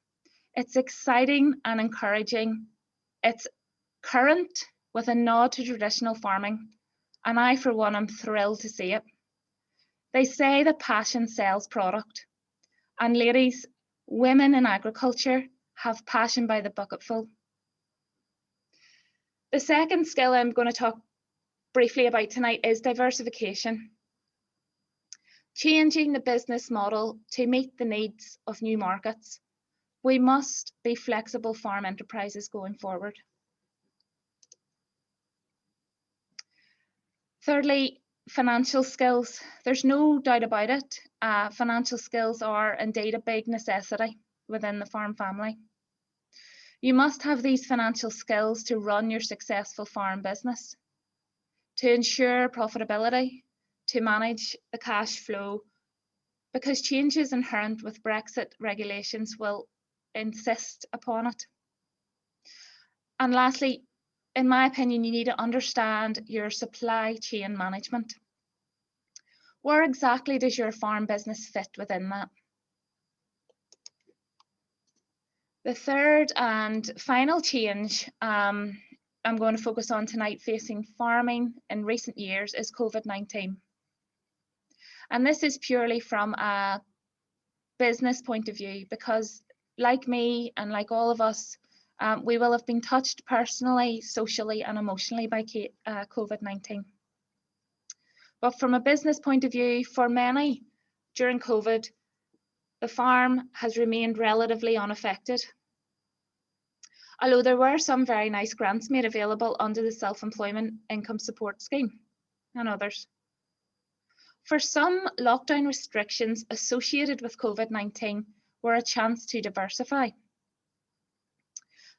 It's exciting and encouraging. It's current with a nod to traditional farming, and I, for one, am thrilled to see it. They say that passion sells product, and ladies, women in agriculture have passion by the bucketful. The second skill I'm going to talk briefly about tonight is diversification. Changing the business model to meet the needs of new markets. We must be flexible farm enterprises going forward. Thirdly, financial skills. There's no doubt about it. Financial skills are indeed a big necessity within the farm family. You must have these financial skills to run your successful farm business. to ensure profitability, to manage the cash flow, because changes inherent with Brexit regulations will insist upon it. And lastly, in my opinion, you need to understand your supply chain management. Where exactly does your farm business fit within that? The third and final change I'm going to focus on tonight facing farming in recent years is COVID-19. And this is purely from a business point of view, because like me and like all of us, we will have been touched personally, socially and emotionally by COVID-19. But from a business point of view, for many during COVID, the farm has remained relatively unaffected. Although there were some very nice grants made available under the Self-Employment Income Support Scheme and others. For some, lockdown restrictions associated with COVID-19 were a chance to diversify.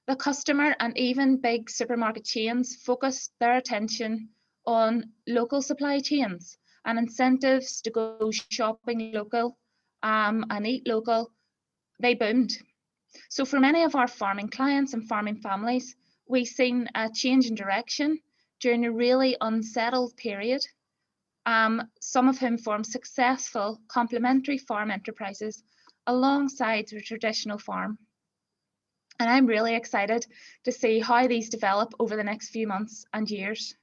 The customer and even big supermarket chains focused their attention on local supply chains and incentives to go shopping local and eat local. They boomed. So for many of our farming clients and farming families, we've seen a change in direction during a really unsettled period, some of whom form successful complementary farm enterprises alongside the traditional farm. And I'm really excited to see how these develop over the next few months and years.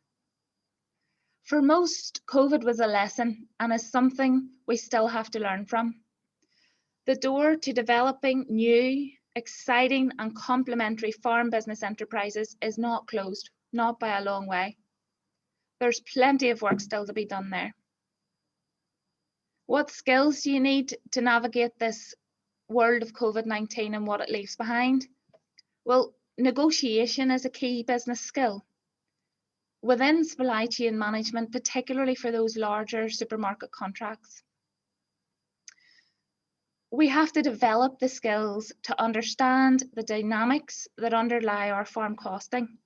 For most, COVID was a lesson and is something we still have to learn from. The door to developing new, exciting and complementary farm business enterprises is not closed, not by a long way. There's plenty of work still to be done there. What skills do you need to navigate this world of COVID-19 and what it leaves behind? Well, negotiation is a key business skill. Within supply chain management, particularly for those larger supermarket contracts, we have to develop the skills to understand the dynamics that underlie our farm costing.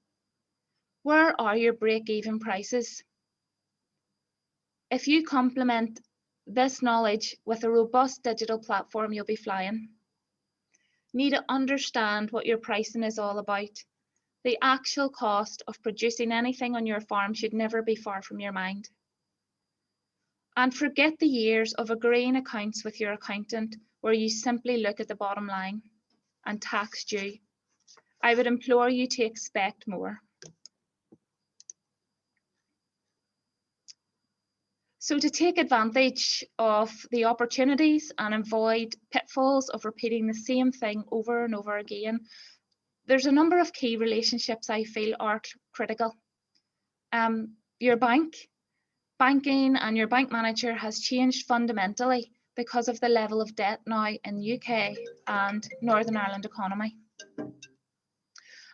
Where are your break-even prices? If you complement this knowledge with a robust digital platform, you'll be flying. Need to understand what your pricing is all about. The actual cost of producing anything on your farm should never be far from your mind. And forget the years of agreeing accounts with your accountant where you simply look at the bottom line and tax due. I would implore you to expect more. So to take advantage of the opportunities and avoid pitfalls of repeating the same thing over and over again, there's a number of key relationships I feel are critical. Your banking and your bank manager has changed fundamentally because of the level of debt now in the UK and Northern Ireland economy.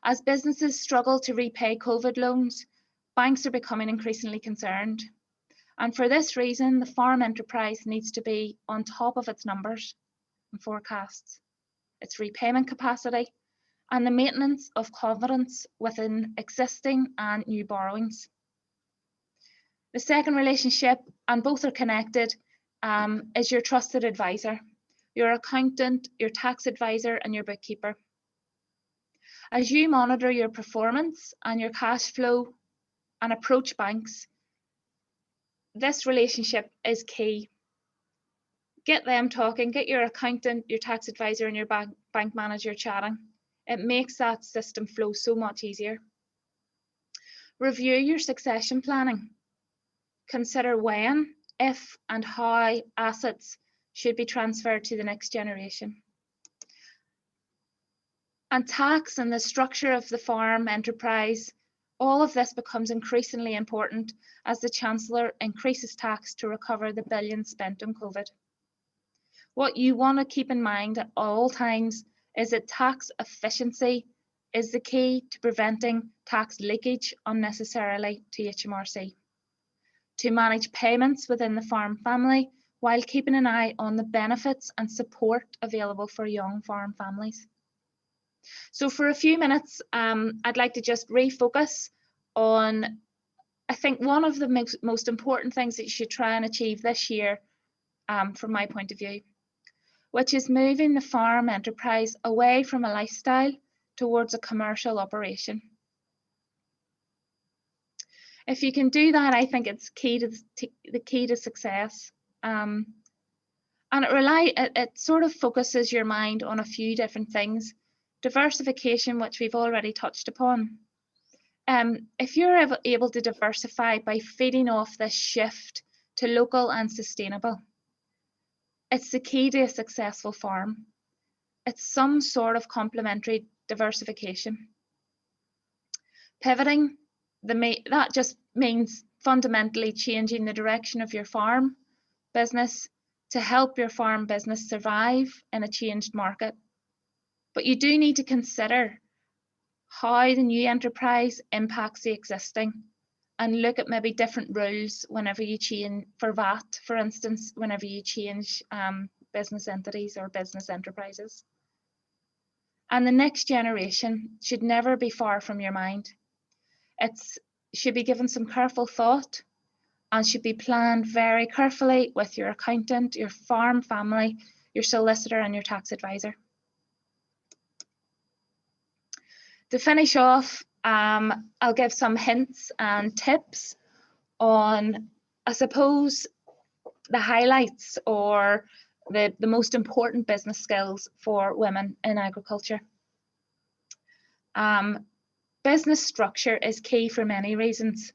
As businesses struggle to repay COVID loans, banks are becoming increasingly concerned. And for this reason, the farm enterprise needs to be on top of its numbers and forecasts, its repayment capacity, and the maintenance of confidence within existing and new borrowings. The second relationship, and both are connected, is your trusted advisor, your accountant, your tax advisor, and your bookkeeper. As you monitor your performance and your cash flow and approach banks, this relationship is key. Get them talking, get your accountant, your tax advisor, and your bank manager chatting. It makes that system flow so much easier. Review your succession planning. Consider when, if, and how assets should be transferred to the next generation. And tax and the structure of the farm enterprise, all of this becomes increasingly important as the Chancellor increases tax to recover the billions spent on COVID. What you want to keep in mind at all times is that tax efficiency is the key to preventing tax leakage unnecessarily to HMRC. To manage payments within the farm family while keeping an eye on the benefits and support available for young farm families. So for a few minutes, I'd like to just refocus on I think one of the most important things that you should try and achieve this year, from my point of view, which is moving the farm enterprise away from a lifestyle towards a commercial operation. If you can do that, I think it's the key to success. And it sort of focuses your mind on a few different things. Diversification, which we've already touched upon. If you're able to diversify by feeding off this shift to local and sustainable, it's the key to a successful farm. It's some sort of complementary diversification. Pivoting, that just means fundamentally changing the direction of your farm business to help your farm business survive in a changed market. But you do need to consider how the new enterprise impacts the existing, and look at maybe different rules whenever you change, for VAT, for instance, whenever you change business entities or business enterprises. And the next generation should never be far from your mind. It should be given some careful thought and should be planned very carefully with your accountant, your farm family, your solicitor and your tax advisor. To finish off, I'll give some hints and tips on, I suppose, the highlights or the most important business skills for women in agriculture. Business structure is key for many reasons.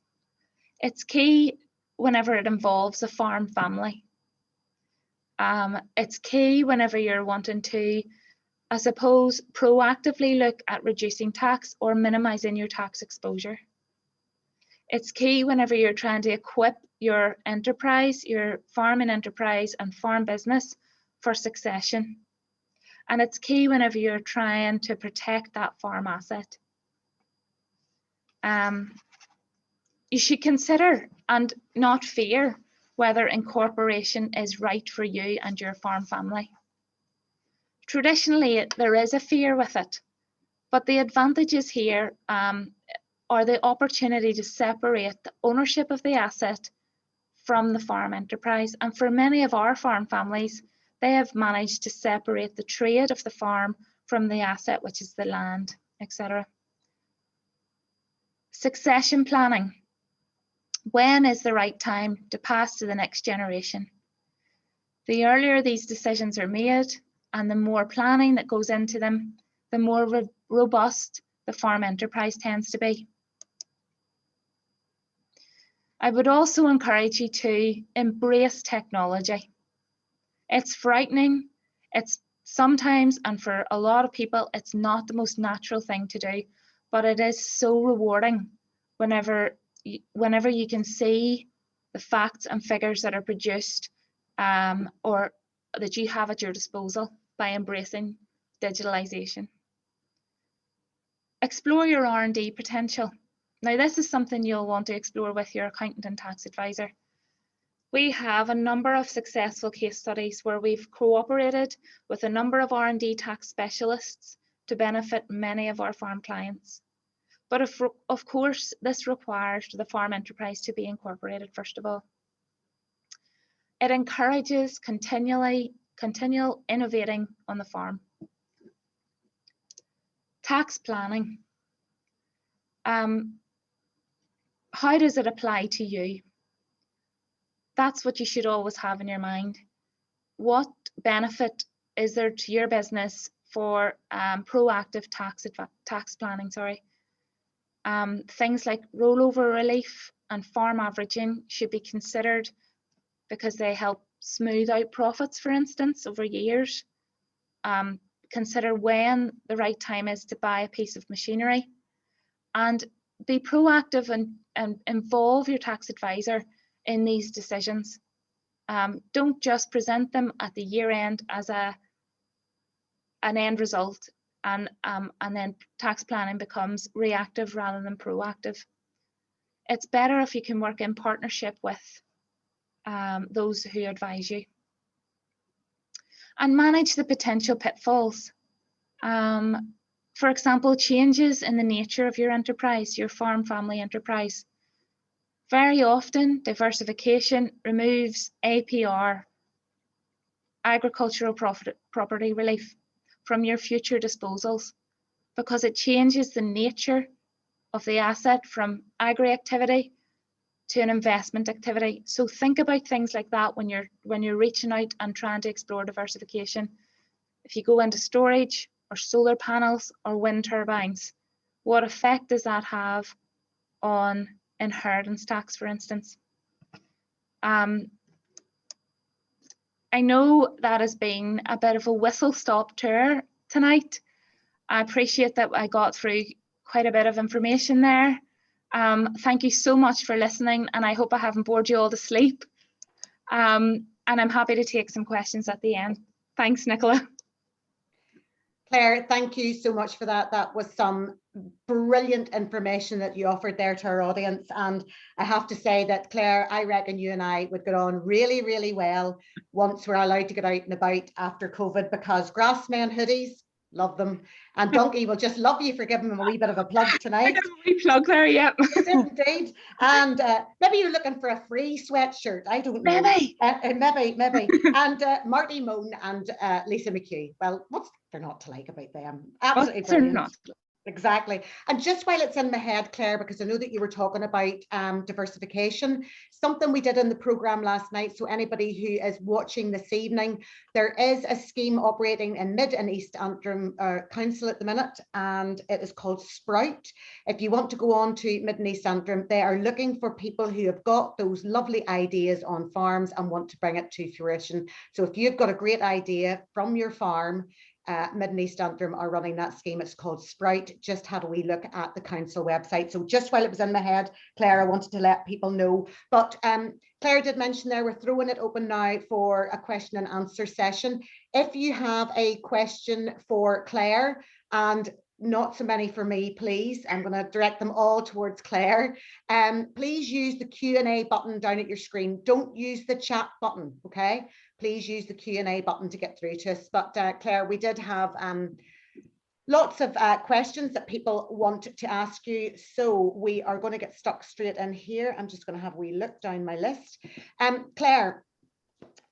It's key whenever it involves a farm family. It's key whenever you're wanting to, I suppose, proactively look at reducing tax or minimizing your tax exposure. It's key whenever you're trying to equip your enterprise, your farming enterprise and farm business for succession. And it's key whenever you're trying to protect that farm asset. You should consider and not fear whether incorporation is right for you and your farm family. Traditionally, there is a fear with it, but the advantages here are the opportunity to separate the ownership of the asset from the farm enterprise. And for many of our farm families, they have managed to separate the trade of the farm from the asset, which is the land, etc. Succession planning. When is the right time to pass to the next generation? The earlier these decisions are made and the more planning that goes into them, the more robust the farm enterprise tends to be. I would also encourage you to embrace technology. It's frightening. It's sometimes, and for a lot of people, it's not the most natural thing to do, but it is so rewarding whenever you can see the facts and figures that are produced or that you have at your disposal by embracing digitalization. Explore your R&D potential. Now, this is something you'll want to explore with your accountant and tax advisor. We have a number of successful case studies where we've cooperated with a number of R&D tax specialists to benefit many of our farm clients. But of course, this requires the farm enterprise to be incorporated first of all. It encourages continual innovating on the farm. Tax planning. How does it apply to you? That's what you should always have in your mind. What benefit is there to your business for proactive tax planning? Things like rollover relief and farm averaging should be considered because they help smooth out profits, for instance, over years. Consider when the right time is to buy a piece of machinery, and be proactive and involve your tax advisor in these decisions. Don't just present them at the year end as an end result, and then tax planning becomes reactive rather than proactive. It's better if you can work in partnership with those who advise you. And manage the potential pitfalls. For example, changes in the nature of your enterprise, your farm family enterprise. Very often, diversification removes APR, agricultural property relief, from your future disposals, because it changes the nature of the asset from agri-activity to an investment activity. So think about things like that when you're reaching out and trying to explore diversification. If you go into storage or solar panels or wind turbines, what effect does that have on inheritance tax, for instance? I know that has been a bit of a whistle-stop tour tonight. I appreciate that I got through quite a bit of information there. Thank you so much for listening, and I hope I haven't bored you all to sleep. And I'm happy to take some questions at the end. Thanks, Nicola. Claire, thank you so much for that. That was some brilliant information that you offered there to our audience. And I have to say that, Claire, I reckon you and I would get on really, really well once we're allowed to get out and about after COVID, because Grassmen hoodies, love them. And Donkey will just love you for giving them a wee bit of a plug tonight. I got a wee plug there, yeah. Indeed. And maybe you're looking for a free sweatshirt. I don't know. Maybe. Maybe. And Marty Moan and Lisa McHugh. Well, what's there not to like about them? Absolutely brilliant. Not. Exactly. And just while it's in my head, Claire, because I know that you were talking about diversification, something we did in the programme last night, so anybody who is watching this evening, there is a scheme operating in Mid and East Antrim Council at the minute, and it is called Sprout. If you want to go on to Mid and East Antrim, they are looking for people who have got those lovely ideas on farms and want to bring it to fruition. So if you've got a great idea from your farm, Mid and East Antrim are running that scheme. It's called Sprout. Just had a wee look at the council website. So just while it was in my head, Claire, I wanted to let people know. But Claire did mention there, we're throwing it open now for a question and answer session. If you have a question for Claire, and not so many for me, please, I'm going to direct them all towards Claire. Please use the Q&A button down at your screen. Don't use the chat button, okay? Please use the Q&A button to get through to us. But Claire, we did have lots of questions that people want to ask you. So we are going to get stuck straight in here. I'm just going to have a wee look down my list. Claire,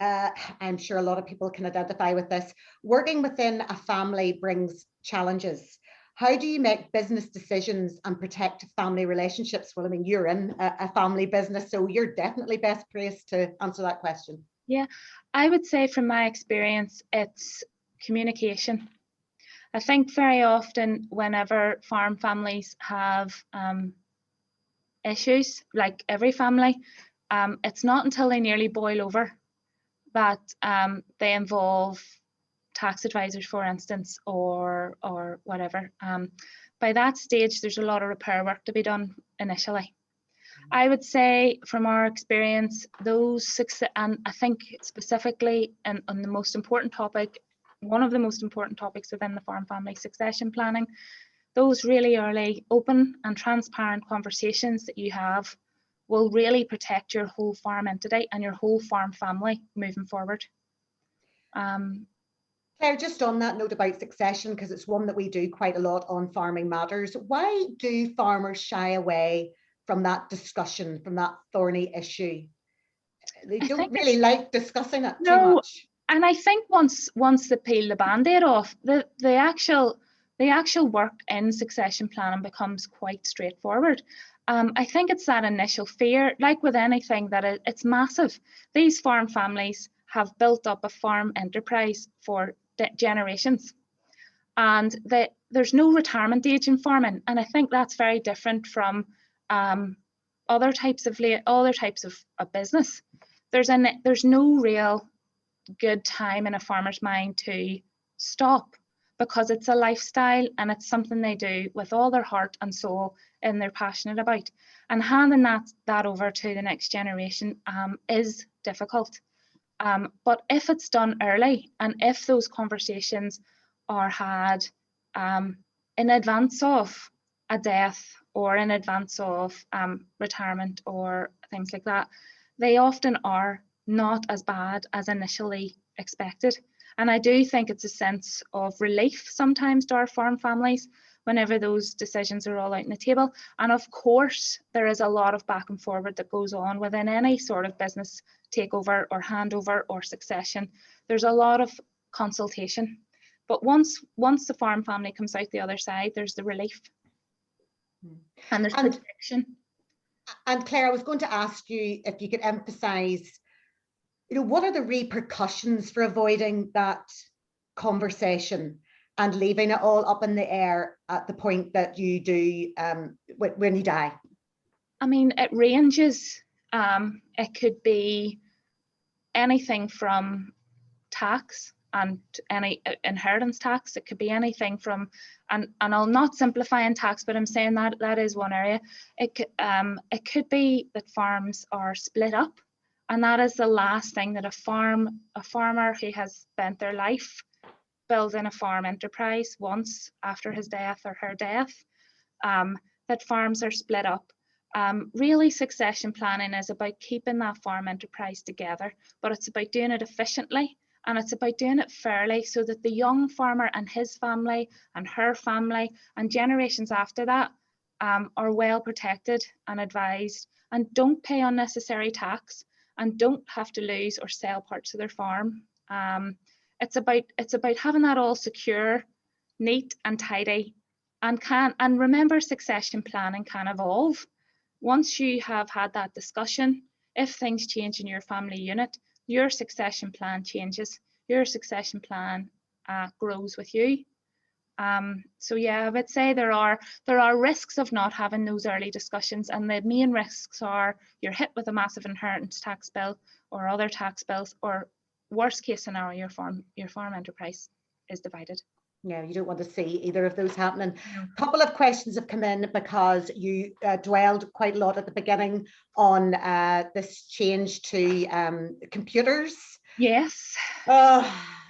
I'm sure a lot of people can identify with this. Working within a family brings challenges. How do you make business decisions and protect family relationships? Well, I mean, you're in a family business, so you're definitely best placed to answer that question. Yeah, I would say from my experience, it's communication. I think very often whenever farm families have issues, like every family, it's not until they nearly boil over that they involve tax advisors, for instance, or whatever. By that stage, there's a lot of repair work to be done initially. I would say from our experience, and I think specifically on the most important topic, one of the most important topics within the farm family succession planning, those really early open and transparent conversations that you have will really protect your whole farm entity and your whole farm family moving forward. Claire, just on that note about succession, because it's one that we do quite a lot on Farming Matters, why do farmers shy away from that discussion, from that thorny issue? They don't really like discussing it too much. And I think once they peel the band-aid off, the actual work in succession planning becomes quite straightforward. I think it's that initial fear, like with anything, that it's massive. These farm families have built up a farm enterprise for generations, and there's no retirement age in farming, and I think that's very different from other types of business. There's no real good time in a farmer's mind to stop, because it's a lifestyle and it's something they do with all their heart and soul and they're passionate about, and handing that over to the next generation is difficult. But if it's done early, and if those conversations are had in advance of a death or in advance of retirement or things like that, they often are not as bad as initially expected. And I do think it's a sense of relief sometimes to our farm families whenever those decisions are all out on the table. And of course, there is a lot of back and forward that goes on within any sort of business takeover or handover or succession. There's a lot of consultation. But once the farm family comes out the other side, there's the relief and there's protection. And Claire, I was going to ask you if you could emphasize, what are the repercussions for avoiding that conversation and leaving it all up in the air at the point that you do when you die? I mean, it ranges. It could be anything from tax and any inheritance tax. It could be anything from, and I'll not simplify in tax, but I'm saying that is one area. It could be that farms are split up, and that is the last thing that a farmer who has spent their life building a farm enterprise wants after his death or her death, that farms are split up. Really, succession planning is about keeping that farm enterprise together, but it's about doing it efficiently. And it's about doing it fairly so that the young farmer and his family and her family and generations after that are well protected and advised and don't pay unnecessary tax and don't have to lose or sell parts of their farm. It's about having that all secure, neat and tidy, and remember, succession planning can evolve. Once you have had that discussion, if things change in your family unit, your succession plan changes, your succession plan grows with you. So yeah, I would say there are risks of not having those early discussions, and the main risks are you're hit with a massive inheritance tax bill or other tax bills, or worst case scenario, your farm enterprise is divided. No, you don't want to see either of those happening. A couple of questions have come in because you dwelled quite a lot at the beginning on this change to computers. Yes.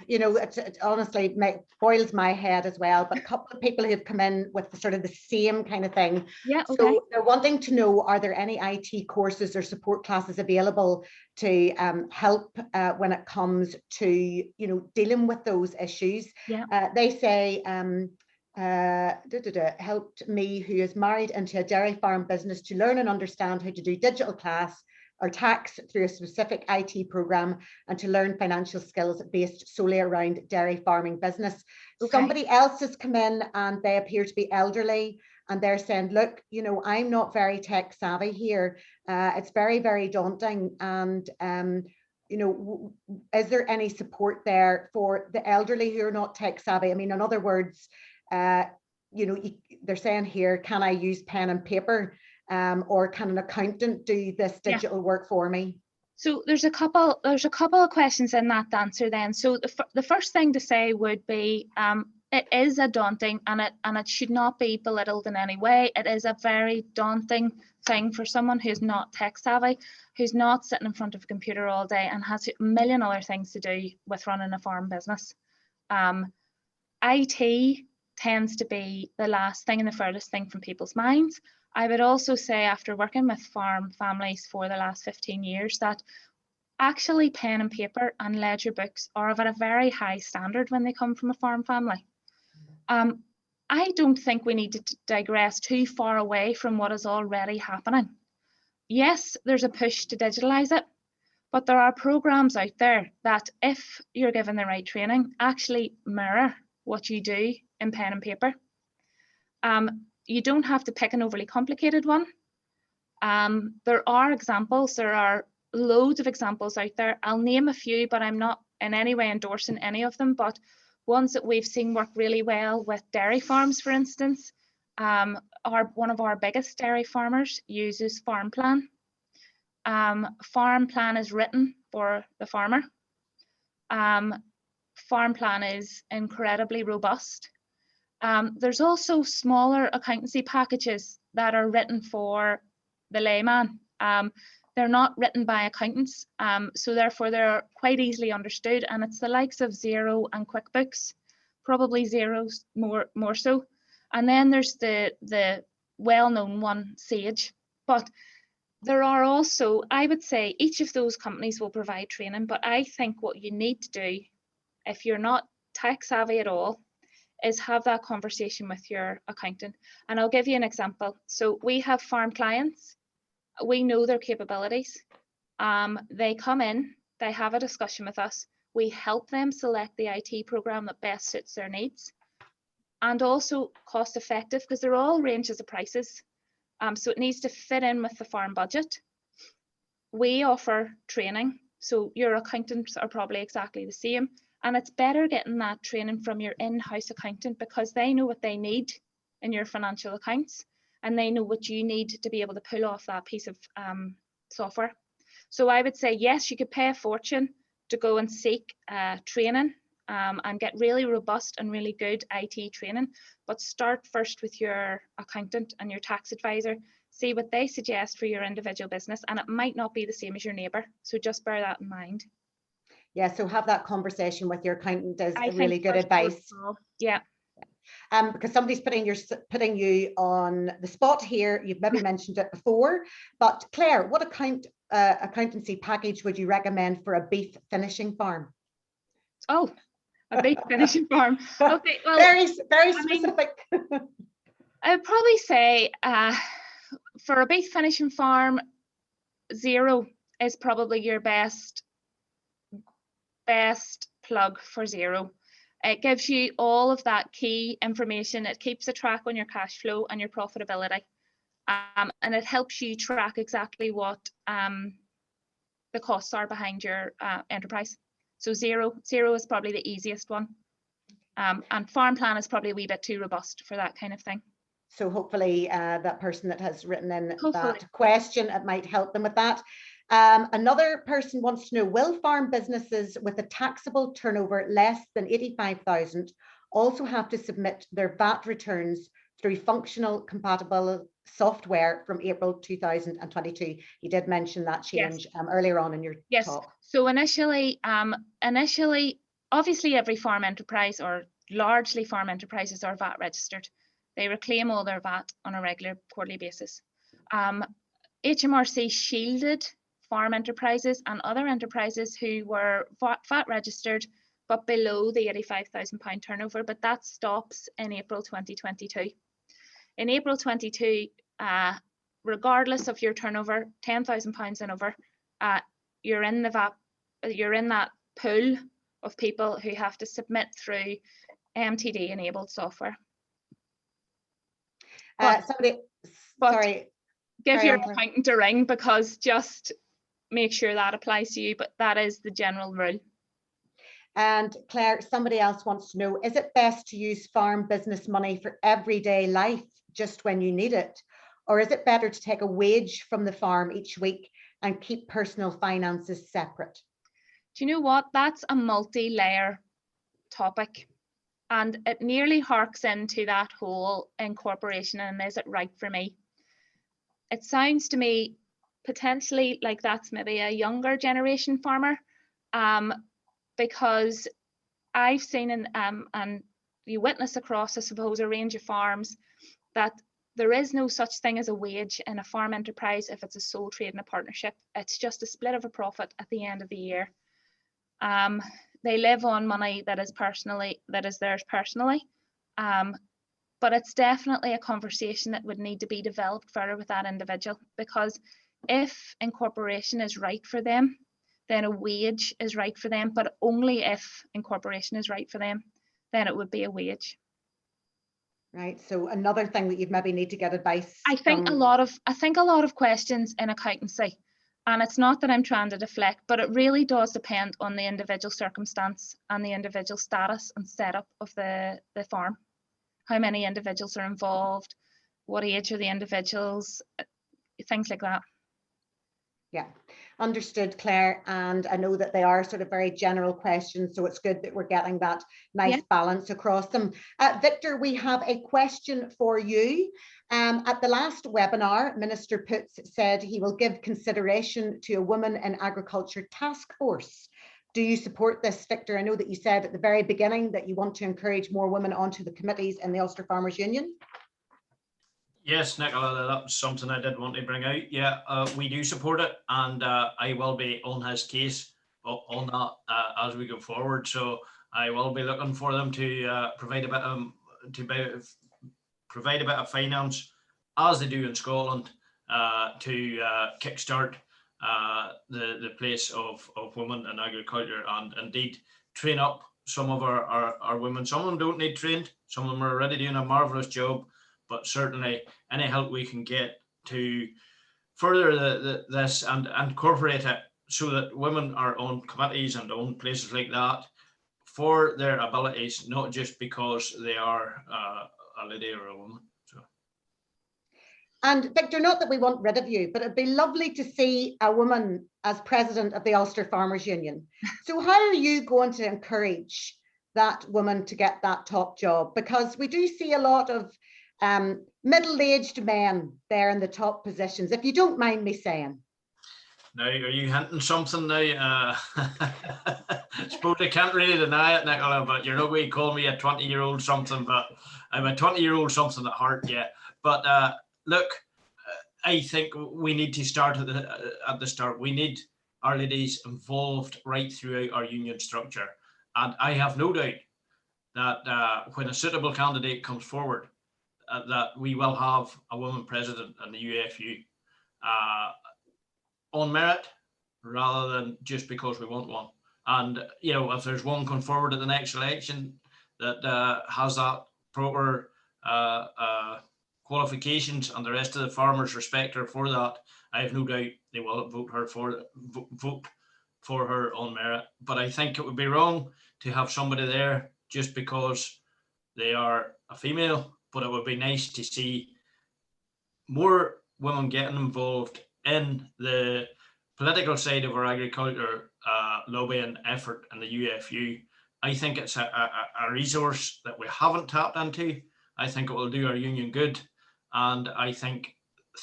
It honestly boils my head as well, but a couple of people who have come in with sort of the same kind of thing. Yeah, okay. So they're wanting to know, are there any IT courses or support classes available to help when it comes to, dealing with those issues? Yeah. They say, helped me, who is married into a dairy farm business, to learn and understand how to do digital class or tax through a specific IT program, and to learn financial skills based solely around dairy farming business. Okay. Somebody else has come in and they appear to be elderly, and they're saying, look, I'm not very tech savvy here. It's very, very daunting. And, is there any support there for the elderly who are not tech savvy? I mean, in other words, they're saying here, can I use pen and paper? Or can an accountant do this digital work for me? So there's a couple of questions in that answer then. So the first thing to say would be, it is a daunting, and it should not be belittled in any way. It is a very daunting thing for someone who's not tech savvy, who's not sitting in front of a computer all day and has a million other things to do with running a farm business. IT tends to be the last thing and the furthest thing from people's minds. I would also say, after working with farm families for the last 15 years, that actually pen and paper and ledger books are of a very high standard when they come from a farm family. I don't think we need to digress too far away from what is already happening. Yes, there's a push to digitalise it, but there are programs out there that, if you're given the right training, actually mirror what you do in pen and paper. You don't have to pick an overly complicated one. There are examples, there are loads of examples out there. I'll name a few, but I'm not in any way endorsing any of them, but ones that we've seen work really well with dairy farms, for instance. One of our biggest dairy farmers uses Farm Plan. Farm Plan is written for the farmer. Farm Plan is incredibly robust. There's also smaller accountancy packages that are written for the layman. They're not written by accountants, so therefore they're quite easily understood, and it's the likes of Xero and QuickBooks, probably Xero's more so. And then there's the well-known one, Sage. But there are also, I would say, each of those companies will provide training, but I think what you need to do, if you're not tech savvy at all, is have that conversation with your accountant. And I'll give you an example. So we have farm clients. We know their capabilities. They come in, they have a discussion with us. We help them select the IT program that best suits their needs, and also cost effective, because they're all ranges of prices. So it needs to fit in with the farm budget. We offer training, so your accountants are probably exactly the same. And it's better getting that training from your in-house accountant, because they know what they need in your financial accounts, and they know what you need to be able to pull off that piece of software. So I would say, yes, you could pay a fortune to go and seek training and get really robust and really good IT training, but start first with your accountant and your tax advisor. See what they suggest for your individual business, and it might not be the same as your neighbour. So just bear that in mind. Yeah, so have that conversation with your accountant is really good advice. Yeah. Because somebody's putting you on the spot here. You've maybe mentioned it before, but Claire, what accountancy package would you recommend for a beef finishing farm? Oh, a beef finishing farm. Okay, well, very specific. I'd probably say for a beef finishing farm, Xero is probably your best plug for Xero. It gives you all of that key information. It keeps a track on your cash flow and your profitability, and it helps you track exactly what the costs are behind your enterprise. So Xero is probably the easiest one, and Farm Plan is probably a wee bit too robust for that kind of thing. So hopefully that person that has written in that question, it might help them with that. Another person wants to know, will farm businesses with a taxable turnover less than 85,000 also have to submit their VAT returns through functional compatible software from April 2022? You did mention that change earlier on in your talk. So initially, obviously every farm enterprise, or largely farm enterprises, are VAT registered. They reclaim all their VAT on a regular quarterly basis. HMRC shielded farm enterprises and other enterprises who were VAT registered but below the £85,000 turnover, but that stops in April 2022. In April 22, regardless of your turnover, £10,000 and over, you're in that pool of people who have to submit through MTD enabled software. Give your accountant a ring, because just make sure that applies to you, but that is the general rule. And Claire, somebody else wants to know, is it best to use farm business money for everyday life just when you need it? Or is it better to take a wage from the farm each week and keep personal finances separate? Do you know what? That's a multi-layer topic. And it nearly harks into that whole incorporation and is it right for me? It sounds to me potentially like that's maybe a younger generation farmer, because I've seen and you witness across, I suppose, a range of farms that there is no such thing as a wage in a farm enterprise if it's a sole trade and a partnership. It's just a split of a profit at the end of the year. They live on money that is theirs personally, but it's definitely a conversation that would need to be developed further with that individual, because if incorporation is right for them, then a wage is right for them, but only if incorporation is right for them, then it would be a wage. Right. So another thing that you'd maybe need to get advice. I think a lot of questions in accountancy, and it's not that I'm trying to deflect, but it really does depend on the individual circumstance and the individual status and setup of the farm. How many individuals are involved? What age are the individuals? Things like that. Yeah, understood, Claire. And I know that they are sort of very general questions, so it's good that we're getting that nice balance across them. Victor, we have a question for you. At the last webinar, Minister Putz said he will give consideration to a Women in Agriculture task force. Do you support this, Victor? I know that you said at the very beginning that you want to encourage more women onto the committees in the Ulster Farmers Union. Yes, Nicola, that was something I did want to bring out. Yeah, we do support it, and I will be on his case on that as we go forward. So I will be looking for them to provide a bit of finance, as they do in Scotland, to kickstart the place of women in agriculture, and indeed train up some of our women. Some of them don't need trained. Some of them are already doing a marvellous job, but certainly any help we can get to further this and incorporate it so that women are on committees and on places like that for their abilities, not just because they are a lady or a woman. So. And Victor, not that we want rid of you, but it'd be lovely to see a woman as president of the Ulster Farmers Union. So how are you going to encourage that woman to get that top job? Because we do see a lot of middle-aged men there in the top positions, if you don't mind me saying. Now, are you hinting something now? I suppose I can't really deny it, Nicola, but you're not going to call me a 20-year-old something, but I'm a 20-year-old something at heart, yeah. But look, I think we need to start at the start. We need our ladies involved right throughout our union structure. And I have no doubt that when a suitable candidate comes forward, that we will have a woman president in the UFU on merit rather than just because we want one. And, you know, if there's one come forward at the next election that has that proper qualifications and the rest of the farmers respect her for that, I have no doubt they will vote for her on merit. But I think it would be wrong to have somebody there just because they are a female, but it would be nice to see more women getting involved in the political side of our agriculture lobbying effort in the UFU. I think it's a resource that we haven't tapped into. I think it will do our union good. And I think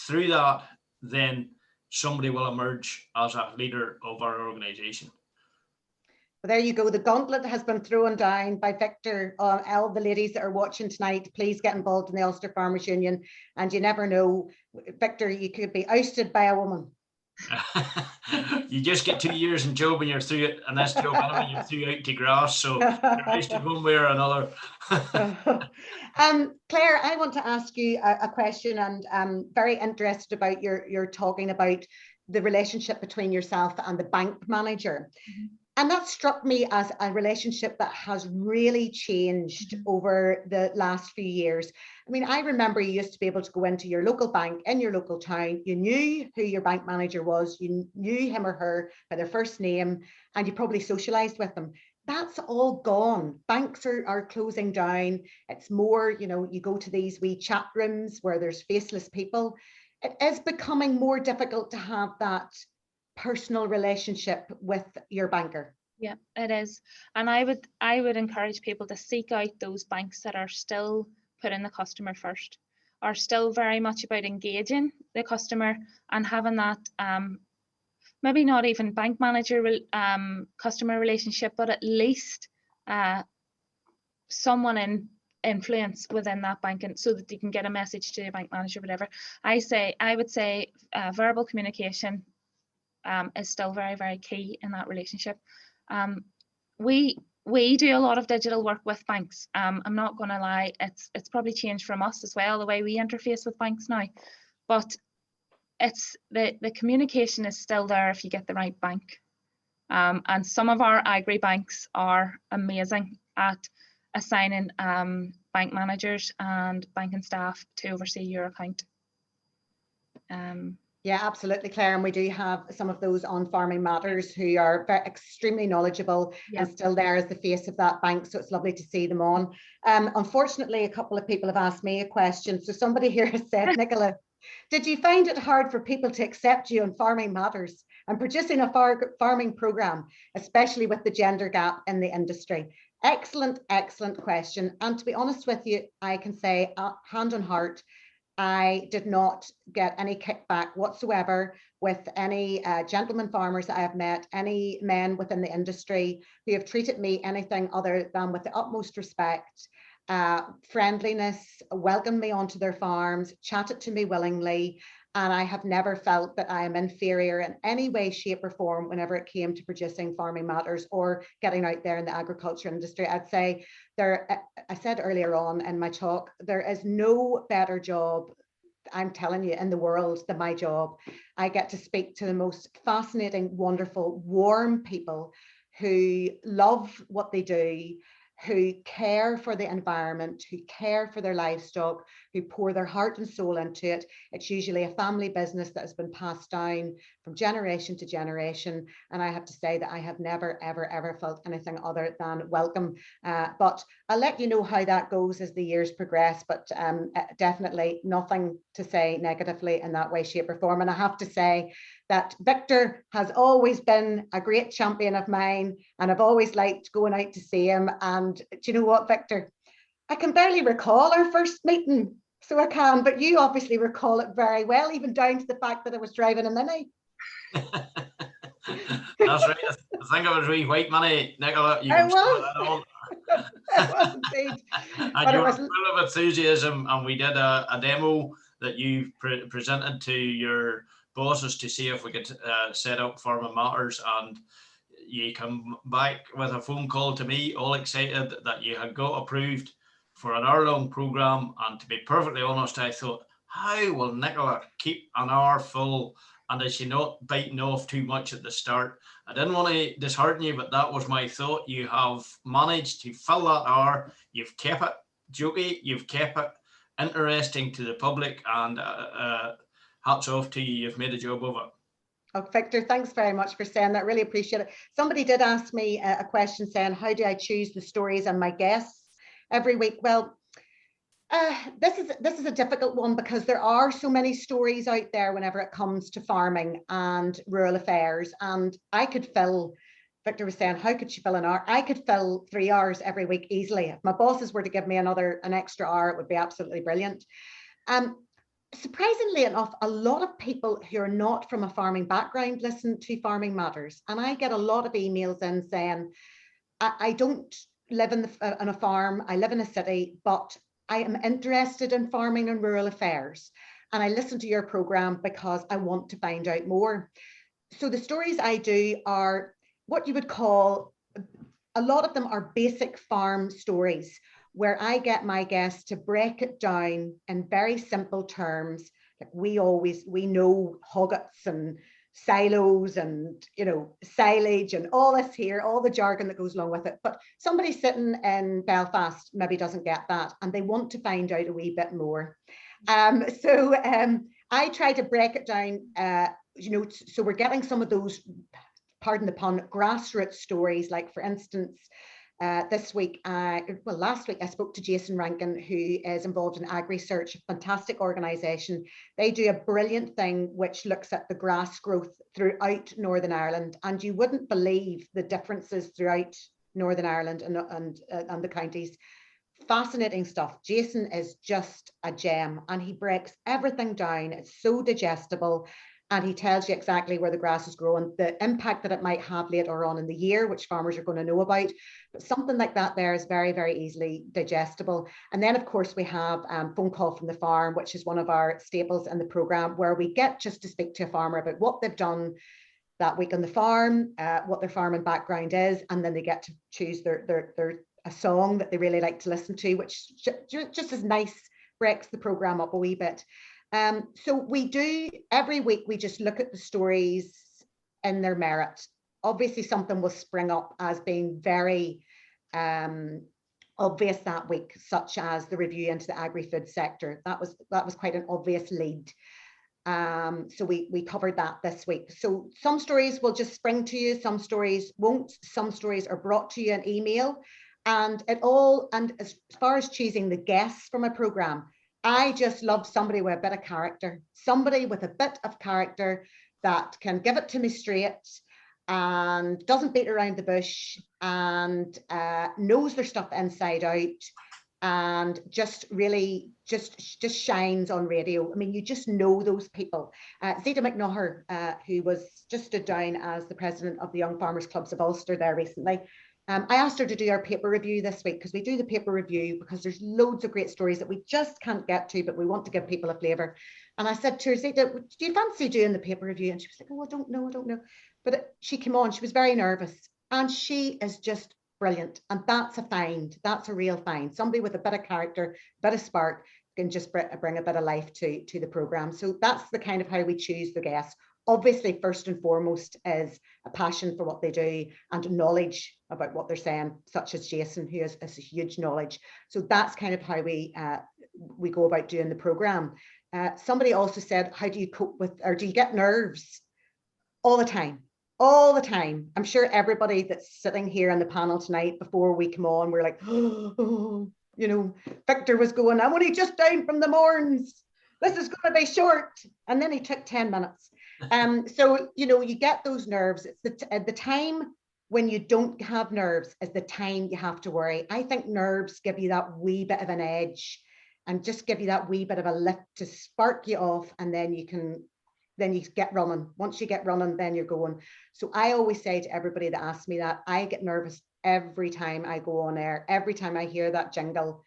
through that, then somebody will emerge as a leader of our organisation. Well, there you go. The gauntlet has been thrown down by Victor. All the ladies that are watching tonight, please get involved in the Ulster Farmers Union. And you never know, Victor, you could be ousted by a woman. You just get 2 years in job and you're through it, and this job anyway, you're through out to grass, so you're ousted one way or another. Claire, I want to ask you a question, and I'm very interested about your talking about the relationship between yourself and the bank manager. Mm-hmm. And that struck me as a relationship that has really changed over the last few years. I mean, I remember you used to be able to go into your local bank in your local town. You knew who your bank manager was. You knew him or her by their first name, and you probably socialized with them. That's all gone. Banks are closing down. It's more, you know, you go to these wee chat rooms where there's faceless people. It is becoming more difficult to have that personal relationship with your banker. Yeah, it is. And I would encourage people to seek out those banks that are still putting the customer first, are still very much about engaging the customer and having that maybe not even bank manager customer relationship, but at least someone in influence within that bank, and so that you can get a message to your bank manager, whatever. I would say verbal communication is still very, very key in that relationship. We do a lot of digital work with banks. I'm not going to lie, it's probably changed from us as well, the way we interface with banks now. But it's the communication is still there if you get the right bank. And some of our agri banks are amazing at assigning bank managers and banking staff to oversee your account. Yeah, absolutely, Claire. And we do have some of those on Farming Matters who are extremely knowledgeable and still there as the face of that bank. So it's lovely to see them on. Unfortunately, a couple of people have asked me a question. So somebody here has said, Nicola, did you find it hard for people to accept you on Farming Matters and producing a farming programme, especially with the gender gap in the industry? Excellent, excellent question. And to be honest with you, I can say hand on heart, I did not get any kickback whatsoever with any gentleman farmers that I have met, any men within the industry who have treated me anything other than with the utmost respect, friendliness, welcomed me onto their farms, chatted to me willingly, And I have never felt that I am inferior in any way, shape or form whenever it came to producing Farming Matters or getting out there in the agriculture industry. I'd say I said earlier on in my talk, there is no better job, I'm telling you, in the world than my job. I get to speak to the most fascinating, wonderful, warm people who love what they do, who care for the environment, who care for their livestock, who pour their heart and soul into it. It's usually a family business that has been passed down from generation to generation. And I have to say that I have never, ever, ever felt anything other than welcome. But I'll let you know how that goes as the years progress, but definitely nothing to say negatively in that way, shape or form. And I have to say that Victor has always been a great champion of mine, and I've always liked going out to see him. And do you know what, Victor? I can barely recall our first meeting, so I can, but you obviously recall it very well, even down to the fact that I was driving a Mini. That's right. I think it was wee white money, Nicola. You can it was indeed. And But you it were was full of enthusiasm, and we did a demo that you presented to your bosses to see if we could set up Farming Matters, and you come back with a phone call to me, all excited that you had got approved for an hour-long programme. And to be perfectly honest, I thought, how will Nicola keep an hour full, and is she not biting off too much at the start? I didn't want to dishearten you, but that was my thought. You have managed to fill that hour. You've kept it jokey, you've kept it interesting to the public, and hats off to you. You've made a job of it. Oh, Victor, thanks very much for saying that. Really appreciate it. Somebody did ask me a question saying, how do I choose the stories and my guests every week? Well, this is a difficult one because there are so many stories out there whenever it comes to farming and rural affairs. And I could fill, Victor was saying, how could she fill an hour? I could fill 3 hours every week easily. If my bosses were to give me an extra hour, it would be absolutely brilliant. Surprisingly enough, a lot of people who are not from a farming background listen to Farming Matters. And I get a lot of emails in saying, I don't live on a farm, I live in a city, but I am interested in farming and rural affairs. And I listen to your program because I want to find out more. So the stories I do are what you would call, a lot of them are basic farm stories, where I get my guests to break it down in very simple terms. Like we know hoggets and silos and, silage and all this here, all the jargon that goes along with it. But somebody sitting in Belfast maybe doesn't get that, and they want to find out a wee bit more. So I try to break it down, so we're getting some of those, pardon the pun, grassroots stories. Like for instance, last week I spoke to Jason Rankin, who is involved in AgriSearch, a fantastic organisation. They do a brilliant thing which looks at the grass growth throughout Northern Ireland, and you wouldn't believe the differences throughout Northern Ireland and the counties. Fascinating stuff. Jason is just a gem, and he breaks everything down. It's so digestible. And he tells you exactly where the grass is growing, the impact that it might have later on in the year, which farmers are going to know about. But something like that there is very, very easily digestible. And then, of course, we have Phone Call from the Farm, which is one of our staples in the programme, where we get just to speak to a farmer about what they've done that week on the farm, what their farming background is, and then they get to choose a song that they really like to listen to, which just as nice, breaks the programme up a wee bit. So we do, every week, we just look at the stories in their merit. Obviously, something will spring up as being very obvious that week, such as the review into the agri-food sector. That was quite an obvious lead. So we covered that this week. So some stories will just spring to you, some stories won't, some stories are brought to you in email. And as far as choosing the guests from a programme, I just love somebody with a bit of character, somebody with a bit of character that can give it to me straight and doesn't beat around the bush and knows their stuff inside out and just really just shines on radio. I mean, you just know those people. Zita McNaughter, who was just stood down as the president of the Young Farmers Clubs of Ulster there recently, I asked her to do our paper review this week, because we do the paper review because there's loads of great stories that we just can't get to, but we want to give people a flavour. And I said to her, Zita, do you fancy doing the paper review? And she was like, oh, I don't know. But she came on, she was very nervous, and she is just brilliant. And that's a find, that's a real find. Somebody with a bit of character, a bit of spark, can just bring a bit of life to the programme. So that's the kind of how we choose the guests. Obviously, first and foremost is a passion for what they do and knowledge about what they're saying, such as Jason, who has a huge knowledge. So that's kind of how we go about doing the programme. Somebody also said, how do you cope with, or do you get nerves? All the time. All the time. I'm sure everybody that's sitting here on the panel tonight, before we come on, we're like, oh, you know, Victor was going, I'm only just down from the morns. This is going to be short. And then he took 10 minutes. So, you know, you get those nerves. It's the time when you don't have nerves is the time you have to worry. I think nerves give you that wee bit of an edge and just give you that wee bit of a lift to spark you off, and then you get running. Once you get running, then you're going. So I always say to everybody that asks me that, I get nervous every time I go on air. Every time I hear that jingle,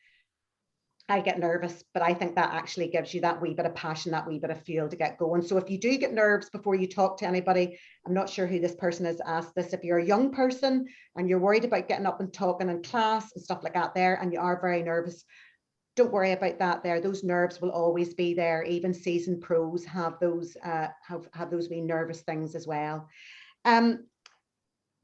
I get nervous, but I think that actually gives you that wee bit of passion, that wee bit of fuel to get going. So if you do get nerves before you talk to anybody, I'm not sure who this person has asked this. If you're a young person and you're worried about getting up and talking in class and stuff like that there, and you are very nervous, don't worry about that there. Those nerves will always be there. Even seasoned pros have those have those wee nervous things as well.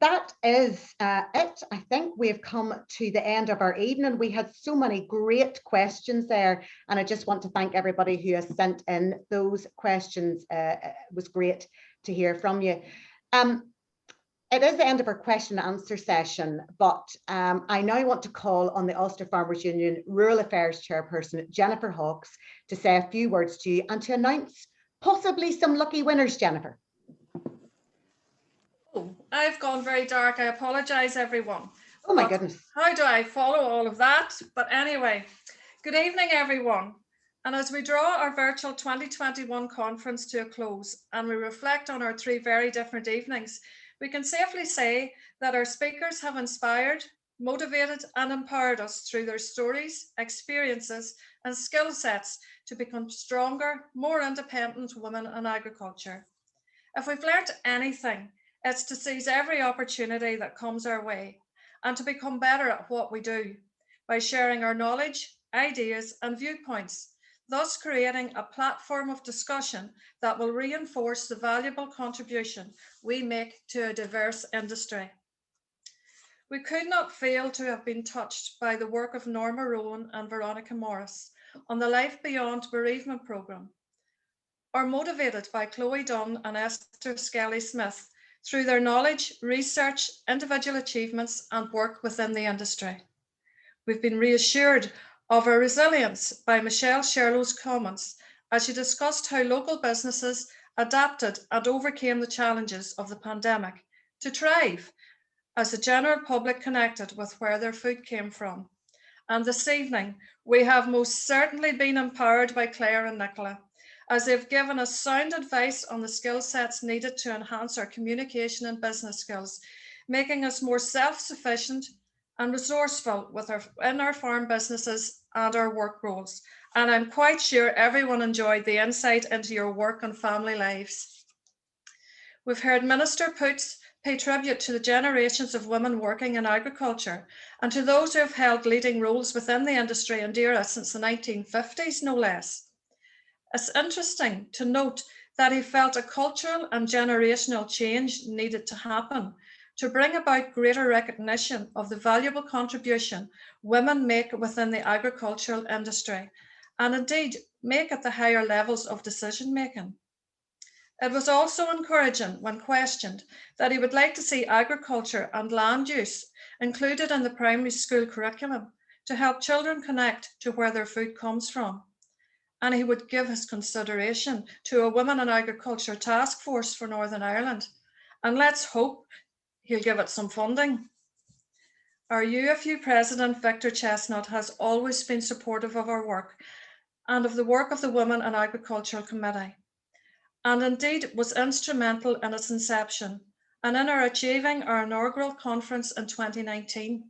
That is it. I think we've come to the end of our evening. We had so many great questions there, and I just want to thank everybody who has sent in those questions. It was great to hear from you. It is the end of our question and answer session, but I now want to call on the Ulster Farmers Union Rural Affairs Chairperson, Jennifer Hawkes, to say a few words to you and to announce possibly some lucky winners, Jennifer. Oh, I've gone very dark. I apologise, everyone. Oh my goodness. How do I follow all of that? But anyway, good evening, everyone. And as we draw our virtual 2021 conference to a close and we reflect on our 3 very different evenings, we can safely say that our speakers have inspired, motivated and empowered us through their stories, experiences and skill sets to become stronger, more independent women in agriculture. If we've learnt anything, it's to seize every opportunity that comes our way and to become better at what we do by sharing our knowledge, ideas and viewpoints, thus creating a platform of discussion that will reinforce the valuable contribution we make to a diverse industry. We could not fail to have been touched by the work of Norma Rowan and Veronica Morris on the Life Beyond Bereavement programme, or motivated by Chloe Dunn and Esther Skelly-Smith through their knowledge, research, individual achievements and work within the industry. We've been reassured of our resilience by Michelle Sherlow's comments as she discussed how local businesses adapted and overcame the challenges of the pandemic to thrive as the general public connected with where their food came from. And this evening, we have most certainly been empowered by Claire and Nicola, as they've given us sound advice on the skill sets needed to enhance our communication and business skills, making us more self-sufficient and resourceful in our farm businesses and our work roles. And I'm quite sure everyone enjoyed the insight into your work and family lives. We've heard Minister Poots pay tribute to the generations of women working in agriculture and to those who have held leading roles within the industry in Deira since the 1950s, no less. It's interesting to note that he felt a cultural and generational change needed to happen to bring about greater recognition of the valuable contribution women make within the agricultural industry, and indeed make at the higher levels of decision making. It was also encouraging when questioned that he would like to see agriculture and land use included in the primary school curriculum to help children connect to where their food comes from. And he would give his consideration to a Women in Agriculture task force for Northern Ireland. And let's hope he'll give it some funding. Our UFU President, Victor Chestnutt, has always been supportive of our work and of the work of the Women in Agricultural Committee, and indeed was instrumental in its inception and in our achieving our inaugural conference in 2019.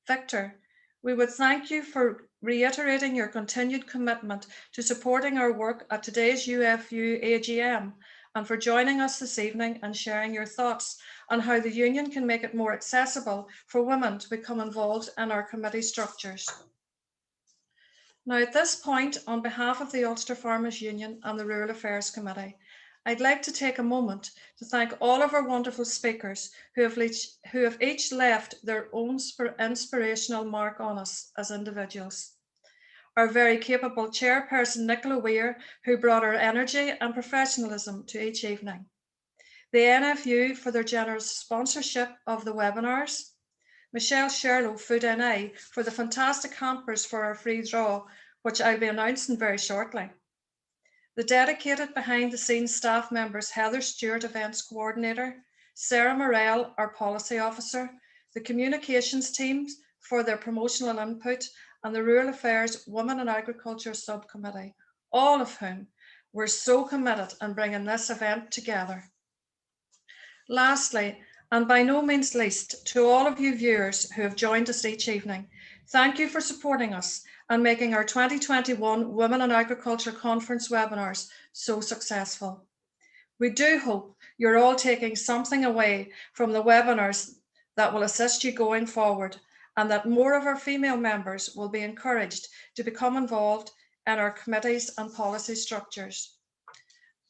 Victor, we would thank you for reiterating your continued commitment to supporting our work at today's UFU AGM, and for joining us this evening and sharing your thoughts on how the union can make it more accessible for women to become involved in our committee structures. Now, at this point, on behalf of the Ulster Farmers Union and the Rural Affairs Committee, I'd like to take a moment to thank all of our wonderful speakers who have each left their own inspirational mark on us as individuals. Our very capable chairperson, Nicola Weir, who brought our energy and professionalism to each evening. The NFU for their generous sponsorship of the webinars. Michelle Sherlow, Food NI, for the fantastic hampers for our free draw, which I'll be announcing very shortly. The dedicated behind-the-scenes staff members, Heather Stewart, Events Coordinator, Sarah Morell, our Policy Officer, the communications teams for their promotional input, and the Rural Affairs Women and Agriculture Subcommittee, all of whom were so committed in bringing this event together. Lastly, and by no means least, to all of you viewers who have joined us each evening, thank you for supporting us and making our 2021 Women in Agriculture Conference webinars so successful. We do hope you're all taking something away from the webinars that will assist you going forward, and that more of our female members will be encouraged to become involved in our committees and policy structures.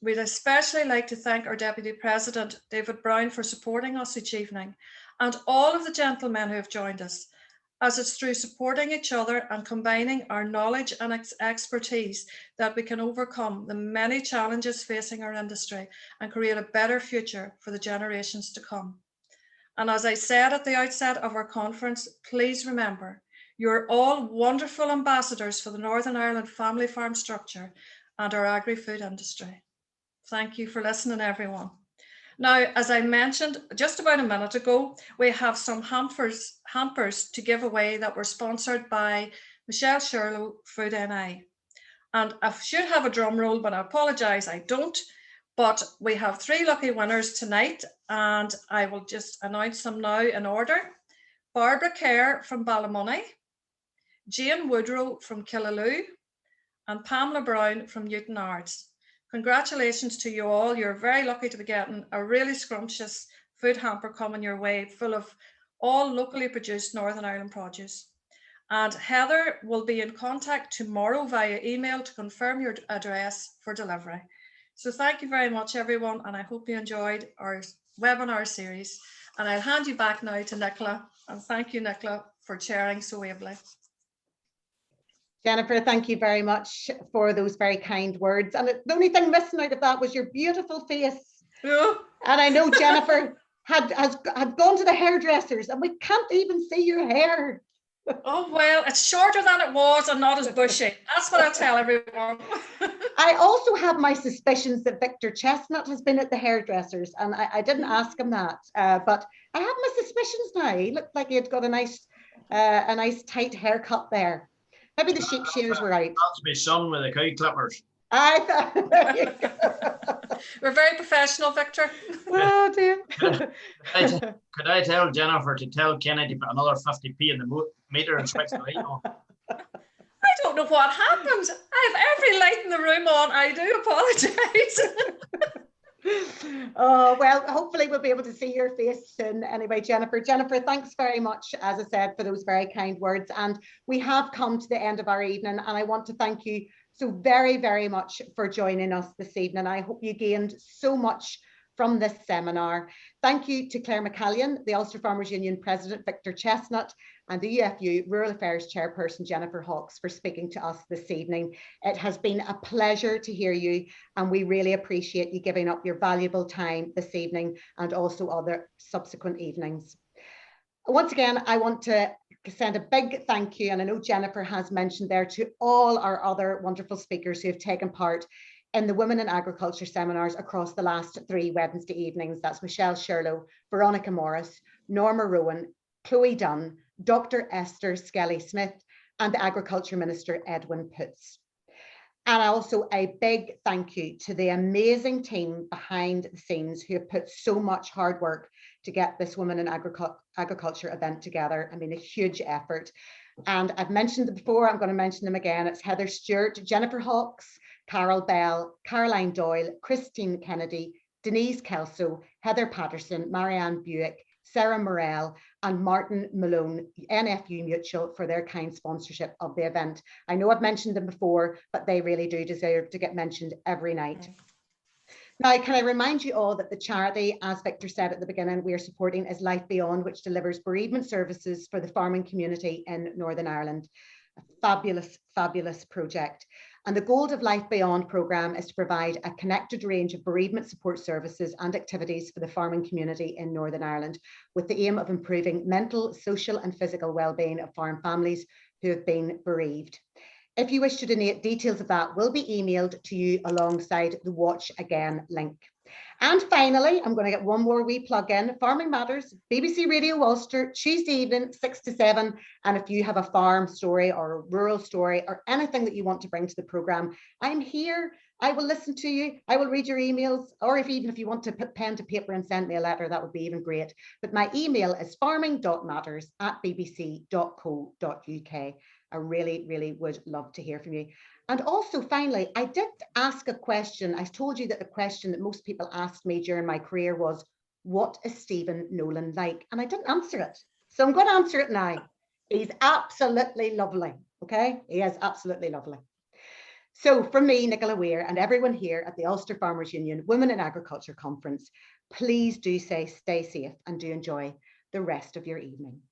We'd especially like to thank our Deputy President, David Brown, for supporting us each evening, and all of the gentlemen who have joined us, as it's through supporting each other and combining our knowledge and expertise that we can overcome the many challenges facing our industry and create a better future for the generations to come. And as I said at the outset of our conference, please remember, you're all wonderful ambassadors for the Northern Ireland family farm structure and our agri-food industry. Thank you for listening, everyone. Now, as I mentioned just about a minute ago, we have some hampers to give away that were sponsored by Michelle Sherlow, Food NI. And I should have a drum roll, but I apologise, I don't. But we have 3 lucky winners tonight, and I will just announce them now in order. Barbara Kerr from Ballymoney, Jane Woodrow from Killaloe, and Pamela Brown from Newton Ards. Congratulations to you all. You're very lucky to be getting a really scrumptious food hamper coming your way, full of all locally produced Northern Ireland produce. And Heather will be in contact tomorrow via email to confirm your address for delivery. So thank you very much, everyone, and I hope you enjoyed our webinar series. And I'll hand you back now to Nicola, and thank you, Nicola, for chairing so ably. Jennifer, thank you very much for those very kind words. And the only thing missing out of that was your beautiful face. Yeah. And I know Jennifer had gone to the hairdressers, and we can't even see your hair. Oh, well, it's shorter than it was and not as bushy. That's what I'll tell everyone. I also have my suspicions that Victor Chestnutt has been at the hairdressers, and I didn't ask him that, but I have my suspicions now. He looked like he had got a nice tight haircut there. Maybe the sheep shears were out. That's my son with the cow clippers. I thought, there you go. We're very professional, Victor. Oh dear. Could I tell Jennifer to tell Kenny to put another 50p in the meter and switch the light on? I don't know what happened. I have every light in the room on. I do apologise. Oh, well, hopefully we'll be able to see your face soon anyway, Jennifer. Jennifer, thanks very much, as I said, for those very kind words. And we have come to the end of our evening, and I want to thank you so very, very much for joining us this evening. I hope you gained so much from this seminar. Thank you to Claire McCallion, the Ulster Farmers Union President, Victor Chestnutt, and the UFU Rural Affairs Chairperson, Jennifer Hawkes, for speaking to us this evening. It has been a pleasure to hear you, and we really appreciate you giving up your valuable time this evening and also other subsequent evenings. Once again, I want to send a big thank you, and I know Jennifer has mentioned there, to all our other wonderful speakers who have taken part in the Women in Agriculture seminars across the last 3 Wednesday evenings. That's Michelle Sherlow, Veronica Morris, Norma Rowan, Chloe Dunn, Dr. Esther Skelly-Smith, and the Agriculture Minister, Edwin Poots. And also a big thank you to the amazing team behind the scenes who have put so much hard work to get this Women in Agriculture event together. I mean, a huge effort. And I've mentioned them before, I'm going to mention them again. It's Heather Stewart, Jennifer Hawkes, Carol Bell, Caroline Doyle, Christine Kennedy, Denise Kelso, Heather Patterson, Marianne Buick, Sarah Morell, and Martin Malone, NFU Mutual, for their kind sponsorship of the event. I know I've mentioned them before, but they really do deserve to get mentioned every night. Now, can I remind you all that the charity, as Victor said at the beginning, we are supporting is Life Beyond, which delivers bereavement services for the farming community in Northern Ireland. A fabulous, fabulous project. And the goal of Life Beyond programme is to provide a connected range of bereavement support services and activities for the farming community in Northern Ireland, with the aim of improving mental, social and physical well-being of farm families who have been bereaved. If you wish to donate, details of that will be emailed to you alongside the Watch Again link. And finally, I'm going to get one more wee plug in. Farming Matters, BBC Radio Ulster, Tuesday evening, 6 to 7. And if you have a farm story or a rural story or anything that you want to bring to the programme, I'm here. I will listen to you. I will read your emails, or even if you want to put pen to paper and send me a letter, that would be even great. But my email is farming.matters@bbc.co.uk. I really, really would love to hear from you. And also, finally, I did ask a question. I told you that the question that most people asked me during my career was, what is Stephen Nolan like? And I didn't answer it. So I'm going to answer it now. He's absolutely lovely. Okay, he is absolutely lovely. So from me, Nicola Weir, and everyone here at the Ulster Farmers Union Women in Agriculture Conference, please do stay safe and do enjoy the rest of your evening.